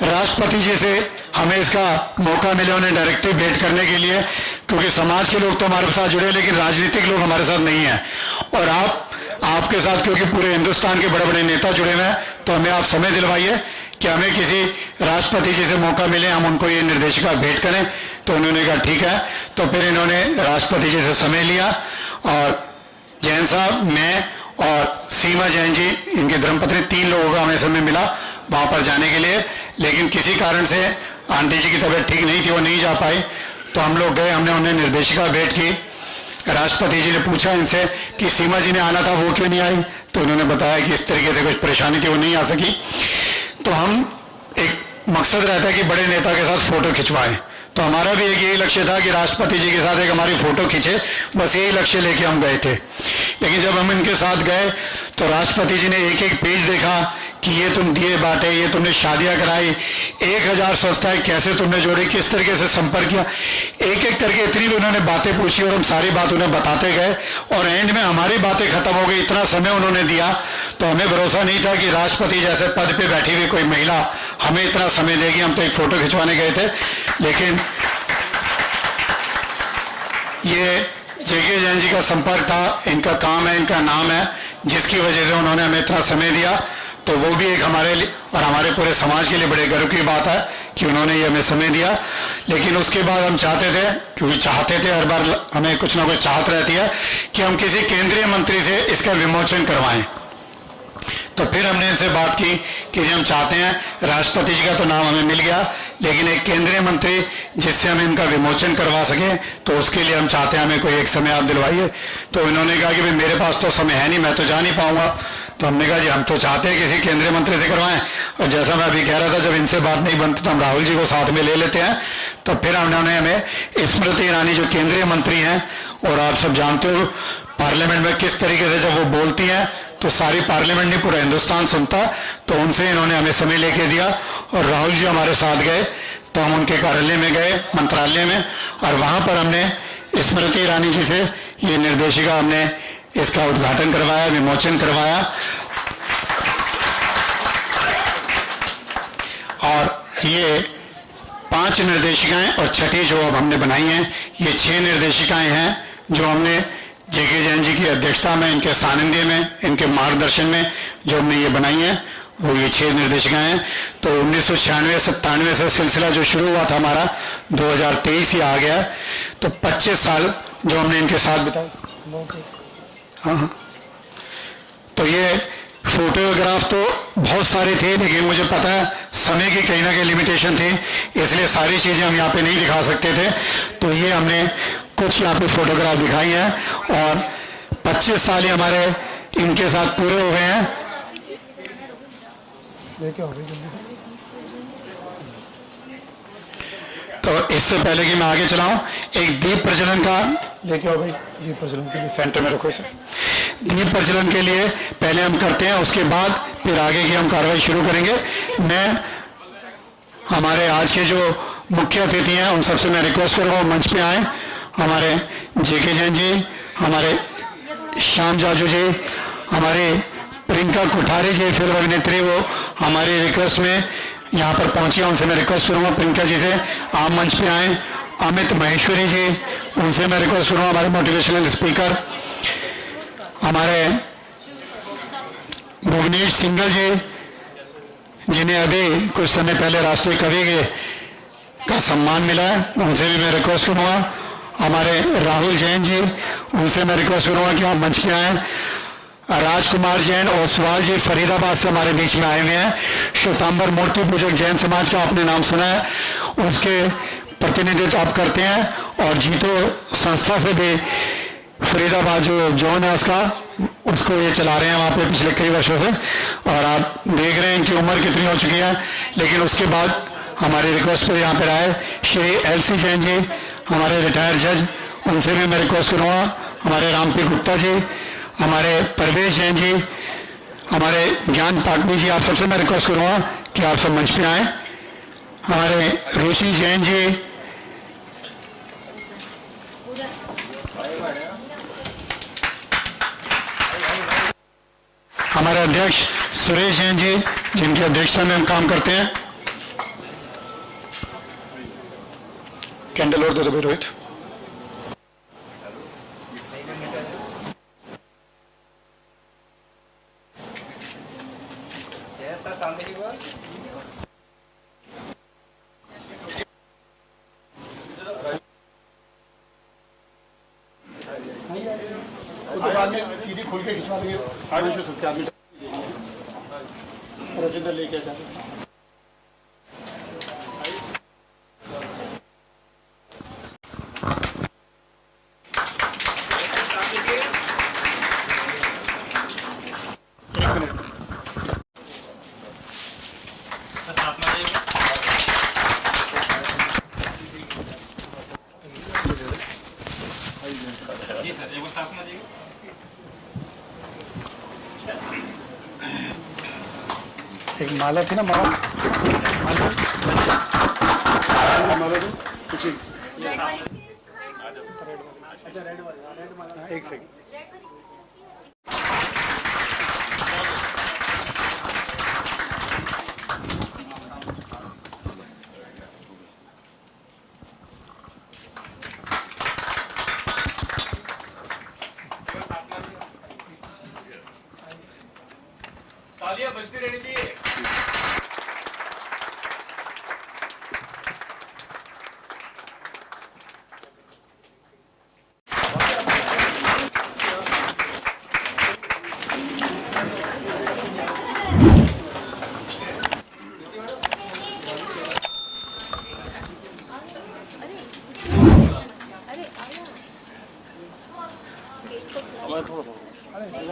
राष्ट्रपति जी से हमें इसका मौका मिले उन्हें डायरेक्टिव भेंट करने के लिए, क्योंकि समाज के लोग तो हमारे साथ जुड़े लेकिन राजनीतिक लोग हमारे साथ नहीं है। और आपके साथ क्योंकि पूरे हिंदुस्तान के बड़े बड़े नेता जुड़े हुए हैं, तो हमें आप समय दिलवाइए कि हमें किसी राष्ट्रपति जी से मौका मिले, हम उनको ये निर्देशिका भेंट करें। तो उन्होंने कहा ठीक है। तो फिर इन्होंने राष्ट्रपति जी से समय लिया और जैन साहब, मैं और सीमा जैन जी, इनकी धर्मपत्नी, 3 लोगों का हमें समय मिला वहां पर जाने के लिए, लेकिन किसी कारण से आंटी जी की तबीयत ठीक नहीं थी, वो नहीं जा पाई। तो हम लोग गए, हमने उन्हें निर्देशिका भेंट की। राष्ट्रपति जी ने पूछा इनसे कि सीमा जी ने आना था, वो क्यों नहीं आई? तो उन्होंने बताया कि इस तरीके से कुछ परेशानी थी, वो नहीं आ सकी। तो हम एक मकसद रहता है कि बड़े नेता के साथ फोटो खिंचवाएं, तो हमारा भी एक यही लक्ष्य था कि राष्ट्रपति जी के साथ एक हमारी फोटो खींचे, बस यही लक्ष्य लेके हम गए थे। लेकिन जब हम इनके साथ गए तो राष्ट्रपति जी ने एक एक पेज देखा कि ये तुम दिए बांटे, ये तुमने शादियां कराई, 1000 संस्थाएं कैसे तुमने जोड़ी, किस तरीके से संपर्क किया, एक एक करके इतनी भी उन्होंने बातें पूछी और हम सारी बात उन्हें बताते गए। और एंड में हमारी बातें खत्म हो गई, इतना समय उन्होंने दिया तो हमें भरोसा नहीं था कि राष्ट्रपति जैसे पद पे बैठी हुई कोई महिला हमें इतना समय देगी। हम तो एक फोटो खिंचवाने गए थे, लेकिन ये जेके जैन जी का संपर्क था, इनका काम है, इनका नाम है, जिसकी वजह से उन्होंने हमें इतना समय दिया। तो वो भी एक हमारे लिए और हमारे पूरे समाज के लिए बड़े गर्व की बात है कि उन्होंने ये हमें समय दिया। लेकिन उसके बाद हम चाहते थे, क्योंकि चाहते थे, हर बार हमें कुछ ना कुछ चाहत रहती है कि हम किसी केंद्रीय मंत्री से इसका विमोचन करवाएं। तो फिर हमने इनसे बात की कि हम चाहते हैं, राष्ट्रपति जी का तो नाम हमें मिल गया, लेकिन एक केंद्रीय मंत्री जिससे हम इनका विमोचन करवा सकें, तो उसके लिए हम चाहते हैं हमें कोई एक समय आप दिलवाइए। तो इन्होंने कहा कि भाई मेरे पास तो समय है नहीं, मैं तो जा नहीं पाऊंगा। तो हमने कहा जी हम तो चाहते हैं किसी केंद्रीय मंत्री से करवाएं। और जैसा मैं अभी कह रहा था, जब इनसे बात नहीं बनती तो हम राहुल जी को साथ में ले लेते हैं। तो फिर उन्होंने हमें स्मृति ईरानी जो केंद्रीय मंत्री हैं, और आप सब जानते हो पार्लियामेंट में किस तरीके से जब वो बोलती हैं तो सारी पार्लियामेंट नहीं पूरा हिंदुस्तान सुनता, तो उनसे इन्होंने हमें समय लेके दिया। और राहुल जी हमारे साथ गए, तो हम उनके कार्यालय में गए, मंत्रालय में, और वहां पर हमने स्मृति ईरानी जी से ये निर्देशिका, हमने इसका उद्घाटन करवाया, विमोचन करवाया। और ये 5 निर्देशिकाएं और छठी जो अब हमने बनाई हैं, ये 6 निर्देशिकाएं हैं जो हमने जेके जैन जी की अध्यक्षता में, इनके सानिध्य में, इनके मार्गदर्शन में जो हमने ये बनाई हैं, वो ये 6 निर्देशिकाएं हैं। तो 1996-97 से सिलसिला जो शुरू हुआ था हमारा, 2023 ही आ गया। तो 25 साल जो हमने इनके साथ बिताए। हाँ, तो ये फोटोग्राफ तो बहुत सारे थे, लेकिन मुझे पता है समय की कहीं ना कहीं लिमिटेशन थी, इसलिए सारी चीजें हम यहाँ पे नहीं दिखा सकते थे। तो ये हमने कुछ यहाँ पे फोटोग्राफ दिखाई हैं, और 25 साल ही हमारे इनके साथ पूरे हो गए हैं। तो इससे पहले कि मैं आगे चलाऊं, एक दीप प्रज्वलन का लेके आओ भाई, दीप प्रज्वलन के लिए सेंटर में रखो इसे। दीप प्रज्वलन के लिए पहले हम करते हैं, उसके बाद फिर आगे की हम कार्रवाई शुरू करेंगे। मैं हमारे आज के जो मुख्य अतिथि हैं उन सबसे मैं रिक्वेस्ट करूँगा मंच पे आए। हमारे जेके जैन जी, हमारे श्याम जाजू जी, हमारे प्रियंका कोठारी जी फिल्म अभिनेत्री, वो हमारी रिक्वेस्ट में यहाँ पर पहुंची हैं। उनसे मैं रिक्वेस्ट करूँगा प्रियंका जी से आप मंच पे आए। अमित महेश्वरी जी, उनसे मैं रिक्वेस्ट करूँगा, हमारे मोटिवेशनल स्पीकर। हमारे भुवनेश सिंगल जी, जिन्हें अभी कुछ समय पहले राष्ट्रीय कवि का सम्मान मिला है, उनसे भी मैं रिक्वेस्ट करूँगा। हमारे राहुल जैन जी, उनसे मैं रिक्वेस्ट करूँगा कि आप मंच पे आए। राजकुमार जैन ओसवाल जी फरीदाबाद से हमारे बीच में आए हुए हैं। श्वेतांबर मूर्ति पूजक जैन समाज का आपने नाम सुना है, उसके प्रतिनिधित्व आप करते हैं। और जीतो संस्था से भी फरीदाबाद जो जोन है उसको ये चला रहे हैं वहाँ पे पिछले कई वर्षों से। और आप देख रहे हैं कि उम्र कितनी हो चुकी है, लेकिन उसके बाद हमारी रिक्वेस्ट पर यहाँ पर आए श्री LC जैन जी, हमारे रिटायर्ड जज, उनसे भी मैं रिक्वेस्ट करूँगा। हमारे रामपी गुप्ता जी, हमारे परवेश जैन जी, हमारे ज्ञान पाटनी जी, आप सबसे मैं रिक्वेस्ट करूँगा कि आप सब मंच पे आए। हमारे रुचि जैन जी, हमारे अध्यक्ष सुरेश जैन जी, जिनकी अध्यक्षता में हम काम करते हैं। कैंडल और दे दो रोहित। सीधी खोल के खिंचवा देंगे, राजेंद्र लेके जा। एक माला थी ना, माला दो कुछ एक सेकंड। तालियां बजती रहनी चाहिए।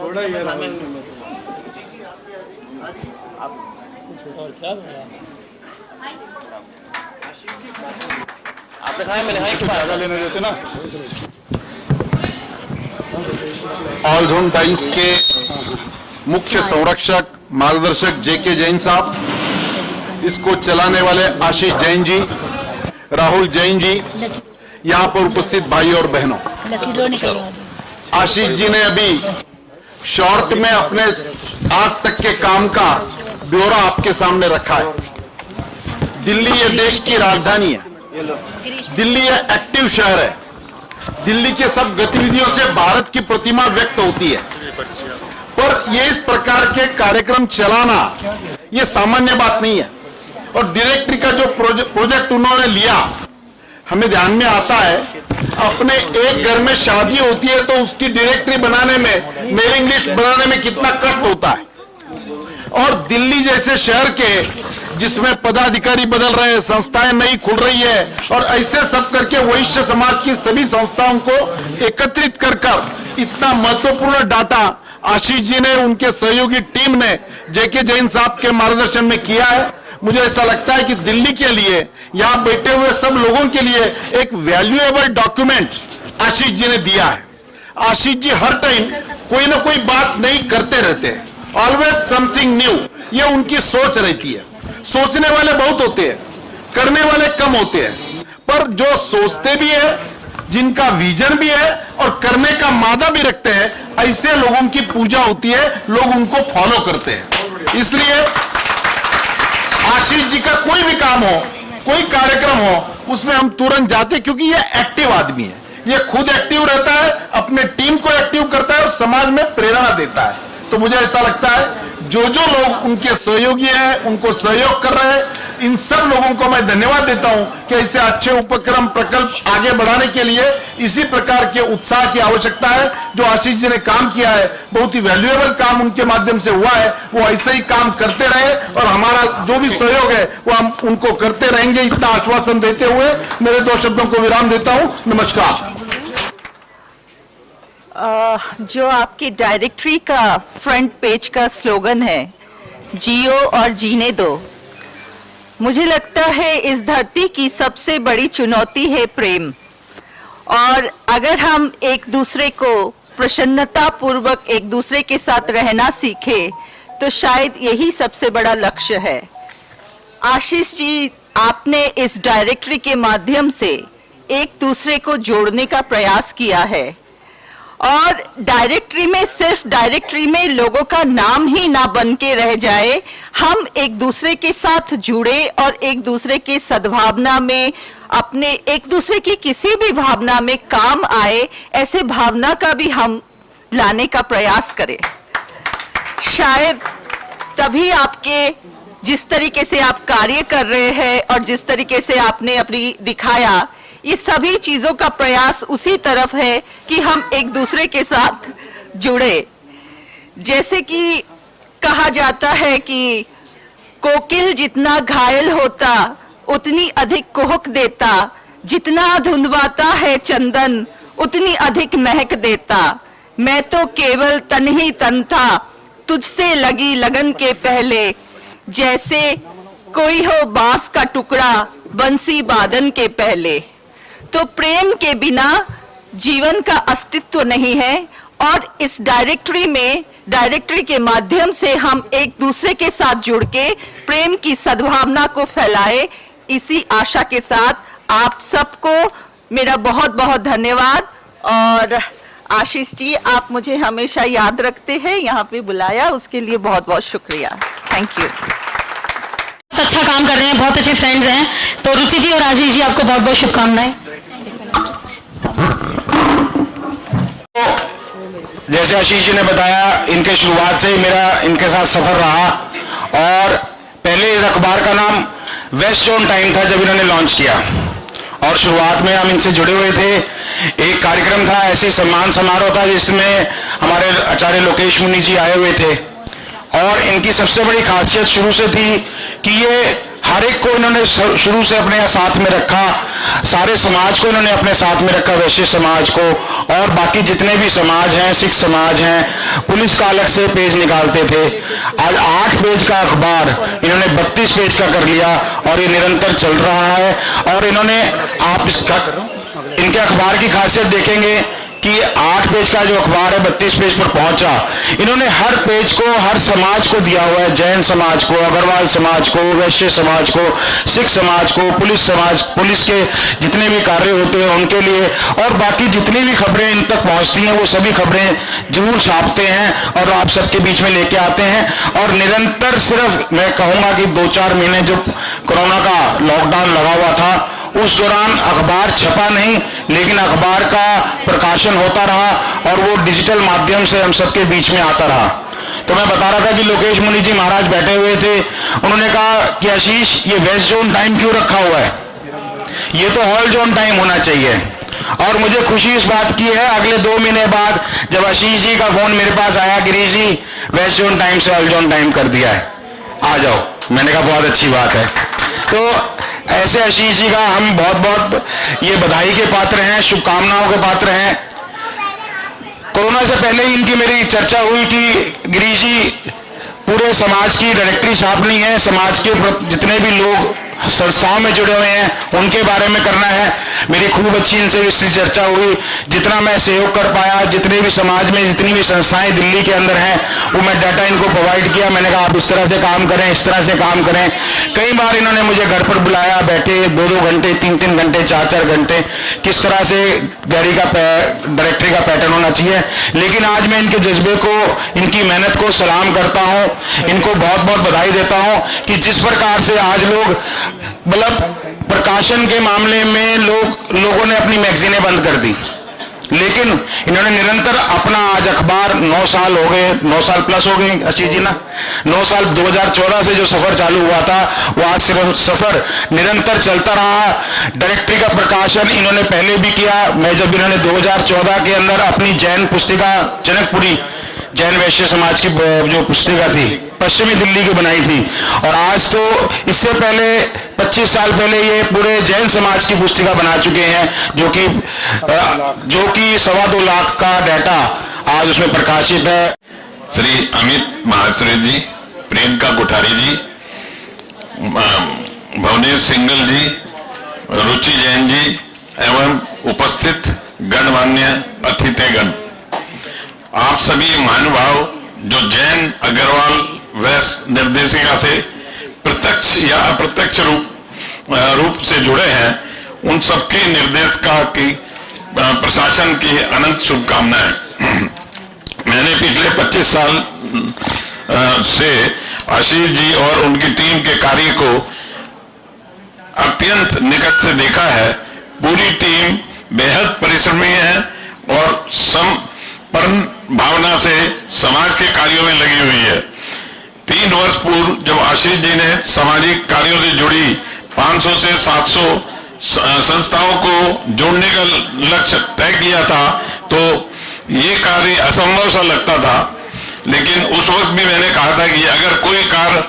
थोड़ा ही आपने खाया, मैंने खाया, फायदा लेने देते ना। ऑल जोन टाइम्स के मुख्य संरक्षक मार्गदर्शक जेके जैन साहब, इसको चलाने वाले आशीष जैन जी, राहुल जैन जी, यहाँ पर उपस्थित भाई और बहनों, आशीष जी ने अभी शॉर्ट में अपने आज तक के काम का ब्यौरा आपके सामने रखा है। दिल्ली ये देश की राजधानी है, दिल्ली ये एक्टिव शहर है, दिल्ली के सब गतिविधियों से भारत की प्रतिमा व्यक्त होती है। पर ये इस प्रकार के कार्यक्रम चलाना ये सामान्य बात नहीं है। और डायरेक्टरी का जो प्रोजेक्ट उन्होंने लिया, हमें ध्यान में आता है, अपने एक घर में शादी होती है तो उसकी डायरेक्टरी बनाने में, मेलिंग लिस्ट बनाने में कितना कष्ट होता है। और दिल्ली जैसे शहर के जिसमें पदाधिकारी बदल रहे हैं, संस्थाएं नई खुल रही है, और ऐसे सब करके वैश्य समाज की सभी संस्थाओं को एकत्रित कर इतना महत्वपूर्ण डाटा आशीष जी ने, उनके सहयोगी टीम ने जेके जैन साहब के मार्गदर्शन में किया है। मुझे ऐसा लगता है कि दिल्ली के लिए, यहाँ बैठे हुए सब लोगों के लिए एक वैल्यूएबल डॉक्यूमेंट आशीष जी ने दिया है। आशीष जी हर टाइम कोई ना कोई बात नहीं करते रहते हैं, ऑलवेज समथिंग न्यू, ये उनकी सोच रहती है। सोचने वाले बहुत होते हैं, करने वाले कम होते हैं, पर जो सोचते भी है, जिनका विजन भी है और करने का मादा भी रखते हैं, ऐसे लोगों की पूजा होती है, लोग उनको फॉलो करते हैं। इसलिए आशीष जी का कोई भी काम हो, कोई कार्यक्रम हो, उसमें हम तुरंत जाते, क्योंकि ये एक्टिव आदमी है, ये खुद एक्टिव रहता है, अपने टीम को एक्टिव करता है और समाज में प्रेरणा देता है। तो मुझे ऐसा लगता है जो जो लोग उनके सहयोगी हैं, उनको सहयोग कर रहे हैं, इन सब लोगों को मैं धन्यवाद देता हूं कि ऐसे अच्छे उपक्रम प्रकल्प आगे बढ़ाने के लिए इसी प्रकार के उत्साह की आवश्यकता है। जो आशीष जी ने काम किया है, बहुत ही वैल्यूएबल काम उनके माध्यम से हुआ है, वो ऐसे ही काम करते रहे और हमारा जो भी सहयोग है वो हम उनको करते रहेंगे, इतना आश्वासन देते हुए मेरे 2 शब्दों को विराम देता हूं। नमस्कार। जो आपकी डायरेक्टरी का फ्रंट पेज का स्लोगन है, जियो और जीने दो, मुझे लगता है इस धरती की सबसे बड़ी चुनौती है प्रेम। और अगर हम एक दूसरे को प्रसन्नता पूर्वक एक दूसरे के साथ रहना सीखे तो शायद यही सबसे बड़ा लक्ष्य है। आशीष जी, आपने इस डायरेक्टरी के माध्यम से एक दूसरे को जोड़ने का प्रयास किया है और डायरेक्टरी में सिर्फ डायरेक्टरी में लोगों का नाम ही ना बन के रह जाए, हम एक दूसरे के साथ जुड़े और एक दूसरे के सद्भावना में, अपने एक दूसरे की किसी भी भावना में काम आए, ऐसे भावना का भी हम लाने का प्रयास करें। शायद तभी आपके जिस तरीके से आप कार्य कर रहे हैं और जिस तरीके से आपने अपनी दिखाया, ये सभी चीजों का प्रयास उसी तरफ है कि हम एक दूसरे के साथ जुड़े। जैसे कि कहा जाता है कि कोकिल जितना घायल होता उतनी अधिक कुहक देता, जितना धुंधवाता है चंदन उतनी अधिक महक देता, मैं तो केवल तन ही तन था तुझसे लगी लगन के पहले, जैसे कोई हो बांस का टुकड़ा बंसी बादन के पहले। तो प्रेम के बिना जीवन का अस्तित्व नहीं है और इस डायरेक्टरी के माध्यम से हम एक दूसरे के साथ जुड़ के प्रेम की सद्भावना को फैलाए, इसी आशा के साथ आप सबको मेरा बहुत बहुत धन्यवाद। और आशीष जी, आप मुझे हमेशा याद रखते हैं, यहाँ पे बुलाया उसके लिए बहुत बहुत शुक्रिया। Thank you. बहुत अच्छा काम कर रहे हैं, बहुत अच्छे फ्रेंड्स हैं। तो रुचि जी और आशीष जी, आपको बहुत बहुत शुभकामनाएं। जैसे आशीष जी ने बताया, इनके शुरुआत से मेरा इनके साथ सफर रहा और पहले इस अखबार का नाम वेस्ट जोन टाइम था जब इन्होंने लॉन्च किया और शुरुआत में हम इनसे जुड़े हुए थे। एक कार्यक्रम था, ऐसे सम्मान समारोह था जिसमें हमारे आचार्य लोकेश मुनि जी आए हुए थे और इनकी सबसे बड़ी खासियत शुरू से थी कि ये हर एक को इन्होंने शुरू से अपने साथ में रखा, सारे समाज को इन्होंने अपने साथ में रखा, वैश्य समाज को और बाकी जितने भी समाज हैं, सिख समाज हैं, पुलिस का अलग से पेज निकालते थे। आज 8 पेज का अखबार इन्होंने 32 पेज का कर लिया और ये निरंतर चल रहा है। और इन्होंने इनके अखबार की खासियत देखेंगे कि 8 पेज का जो अखबार है 32 पेज पर पहुंचा। इन्होंने हर पेज को हर समाज को दिया हुआ है, जैन समाज को, अग्रवाल समाज को, वैश्य समाज को, सिख समाज को, पुलिस के जितने भी कार्य होते हैं उनके लिए और बाकी जितनी भी खबरें इन तक पहुंचती हैं वो सभी खबरें जरूर छापते हैं और आप सबके बीच में लेके आते हैं। और निरंतर सिर्फ मैं कहूंगा कि 2-4 महीने जो कोरोना का लॉकडाउन लगा हुआ था उस दौरान अखबार छपा नहीं, लेकिन अखबार का प्रकाशन होता रहा और वो डिजिटल माध्यम से हम सबके बीच में आता रहा। तो मैं बता रहा था कि लोकेश मुनि जी महाराज बैठे हुए थे, उन्होंने कहा कि आशीष, ये वेस्ट जोन टाइम क्यों रखा हुआ है, ये तो ऑल जोन टाइम होना चाहिए। और मुझे खुशी इस बात की है, अगले 2 महीने बाद जब आशीष जी का फोन मेरे पास आया, गिरीश जी वेस्ट जोन टाइम से ऑल जोन टाइम कर दिया है, आ जाओ। मैंने कहा बहुत अच्छी बात है। तो ऐसे आशीष जी का हम बहुत बहुत ये बधाई के पात्र हैं, शुभकामनाओं के पात्र हैं। कोरोना से पहले ही इनकी मेरी चर्चा हुई कि गिरीश जी पूरे समाज की डायरेक्टरी छापनी है, समाज के जितने भी लोग संस्थाओं में जुड़े हुए हैं उनके बारे में करना है। मेरी खूब अच्छी इनसे विस्तृत चर्चा हुई। जितना मैं सहयोग कर पाया, जितने भी समाज में जितनी भी संस्थाएं दिल्ली के अंदर हैं, वो मैं डाटा इनको प्रोवाइड किया। मैंने कहा आप इस तरह से काम करें, इस तरह से काम करें। कई बार इन्होंने मुझे घर पर बुलाया, बैठे 2-2 घंटे, 3-3 घंटे, 4-4 घंटे, किस तरह से डायरेक्टरी का पैटर्न होना चाहिए। लेकिन आज मैं इनके जज्बे को, इनकी मेहनत को सलाम करता हूं, इनको बहुत बहुत बधाई देता हूं कि जिस प्रकार से आज लोग मतलब प्रकाशन के मामले में लोगों ने अपनी मैगजीनें बंद कर दी, लेकिन इन्होंने निरंतर अपना, आज अखबार 9 साल हो गए, 9 साल प्लस हो गए आशीष जी ना, 9 साल 2014 से जो सफर चालू हुआ था वो आज सिर्फ सफर निरंतर चलता रहा। डायरेक्टरी का प्रकाशन इन्होंने पहले भी किया। मैं जब इन्होंने 2014 के अंदर अपनी जैन पुस्तिका, जनकपुरी जैन वैश्य समाज की जो पुस्तिका थी पश्चिमी दिल्ली की बनाई थी, और आज तो इससे पहले 25 साल पहले ये पूरे जैन समाज की पुस्तिका बना चुके हैं, जो कि 2.25 लाख का डाटा आज उसमें प्रकाशित है। श्री अमित महाश्री जी, प्रियंका कोठारी जी, भवनेश सिंगल जी, रुचि जैन जी एवं उपस्थित गणमान्य अतिथिगण, आप सभी महानुभाव जो जैन अग्रवाल वैश्य निर्देशिका से प्रत्यक्ष या अप्रत्यक्ष रूप से जुड़े हैं, उन सबके निर्देशिका की प्रशासन की अनंत शुभकामनाएं। मैंने पिछले 25 साल से आशीष जी और उनकी टीम के कार्य को अत्यंत निकट से देखा है। पूरी टीम बेहद परिश्रमी है और समर्पण भावना से समाज के कार्यों में लगी हुई है। 3 वर्ष पूर्व जब आशीष जी ने सामाजिक कार्यों से जुड़ी 500 से 700 संस्थाओं को जोड़ने का लक्ष्य तय किया था, तो ये कार्य असंभव सा लगता था। लेकिन उस वक्त भी मैंने कहा था कि अगर कोई कार्य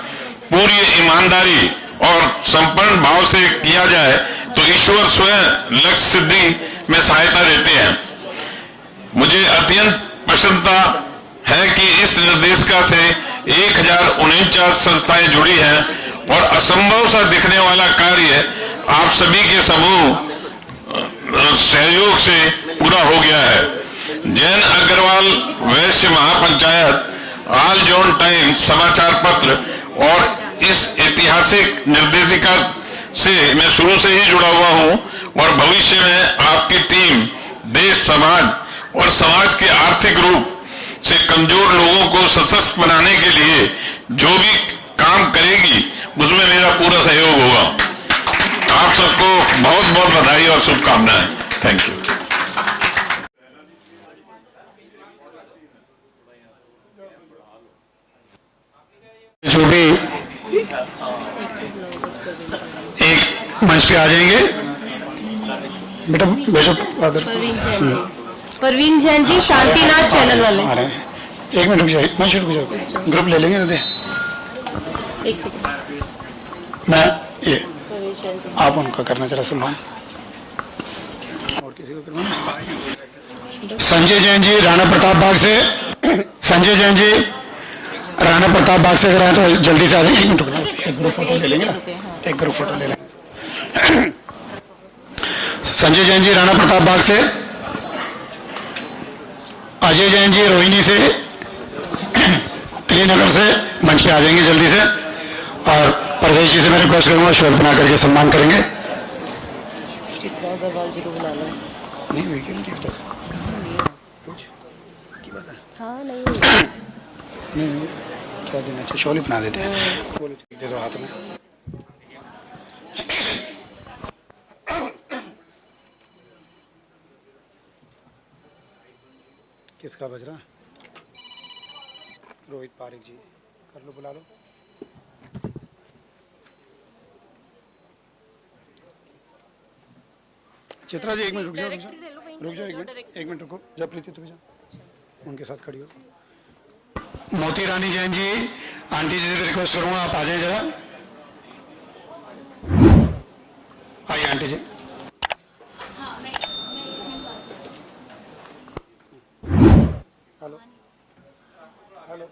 पूरी ईमानदारी और संपूर्ण भाव से किया जाए तो ईश्वर स्वयं लक्ष्य सिद्धि में सहायता देते हैं। मुझे अत्यंत प्रसन्नता है कि इस निर्देशिका से 1049 संस्थाएं जुड़ी हैं और असंभव सा दिखने वाला कार्य आप सभी के समूह सहयोग से पूरा हो गया है। जैन अग्रवाल वैश्य महापंचायत, ऑल जोन टाइम्स समाचार पत्र और इस ऐतिहासिक निर्देशिका से मैं शुरू से ही जुड़ा हुआ हूं और भविष्य में आपकी टीम देश, समाज और समाज के आर्थिक रूप से कमजोर लोगों को सशक्त बनाने के लिए जो भी काम करेगी उसमें मेरा पूरा सहयोग होगा। आप सबको बहुत बहुत बधाई और शुभकामनाएं। Thank you. जो भी एक मंच पे आ जाएंगे बेटा, परवीन जैन जी, शांतिनाथ चैनल वाले आ रहे हैं। 1 मिनट रुक जाइए, मंच रुक जाओ, ग्रुप ले लेंगे ना। दे 1 सेकंड। मैं ये आप उनका करना जरा सम्मान, और किसी को करवाना। संजय जैन जी राणा प्रताप बाग से, संजय जैन जी राणा प्रताप बाग से अगर आए तो जल्दी से आ जाए। 1 मिनट रुक जाओ, एक ग्रुप फोटो ले लेंगे ना, एक ग्रुप फोटो ले लेंगे। संजय जैन जी राणा प्रताप बाग से, अजय जैन जी रोहिणी से, त्रिनगर से मंच पे आ जाएंगे जल्दी से। और परवेश जी से मैं रिक्वेस्ट करूंगा शोर बना करके सम्मान करेंगे। अग्रवाल जी को बुला लो। नहीं हुई क्यों नहीं कुछ की बात है? हाँ नहीं क्या देना चाहिए, शोल बना देते हैं। बोलो दे दो हाथ में। किसका बज रहा? रोहित पारिक जी, कर लो, बुला लो। चित्रा जी 1 मिनट रुक जाओ, रुक जाओ 1 मिनट रुको। जब प्रीति तुम जाओ, उनके साथ खड़ी हो। मोती रानी जैन जी, आंटी जी से रिक्वेस्ट करूंगा आप आ जाए जरा। आइए आंटी जी। Hello hello.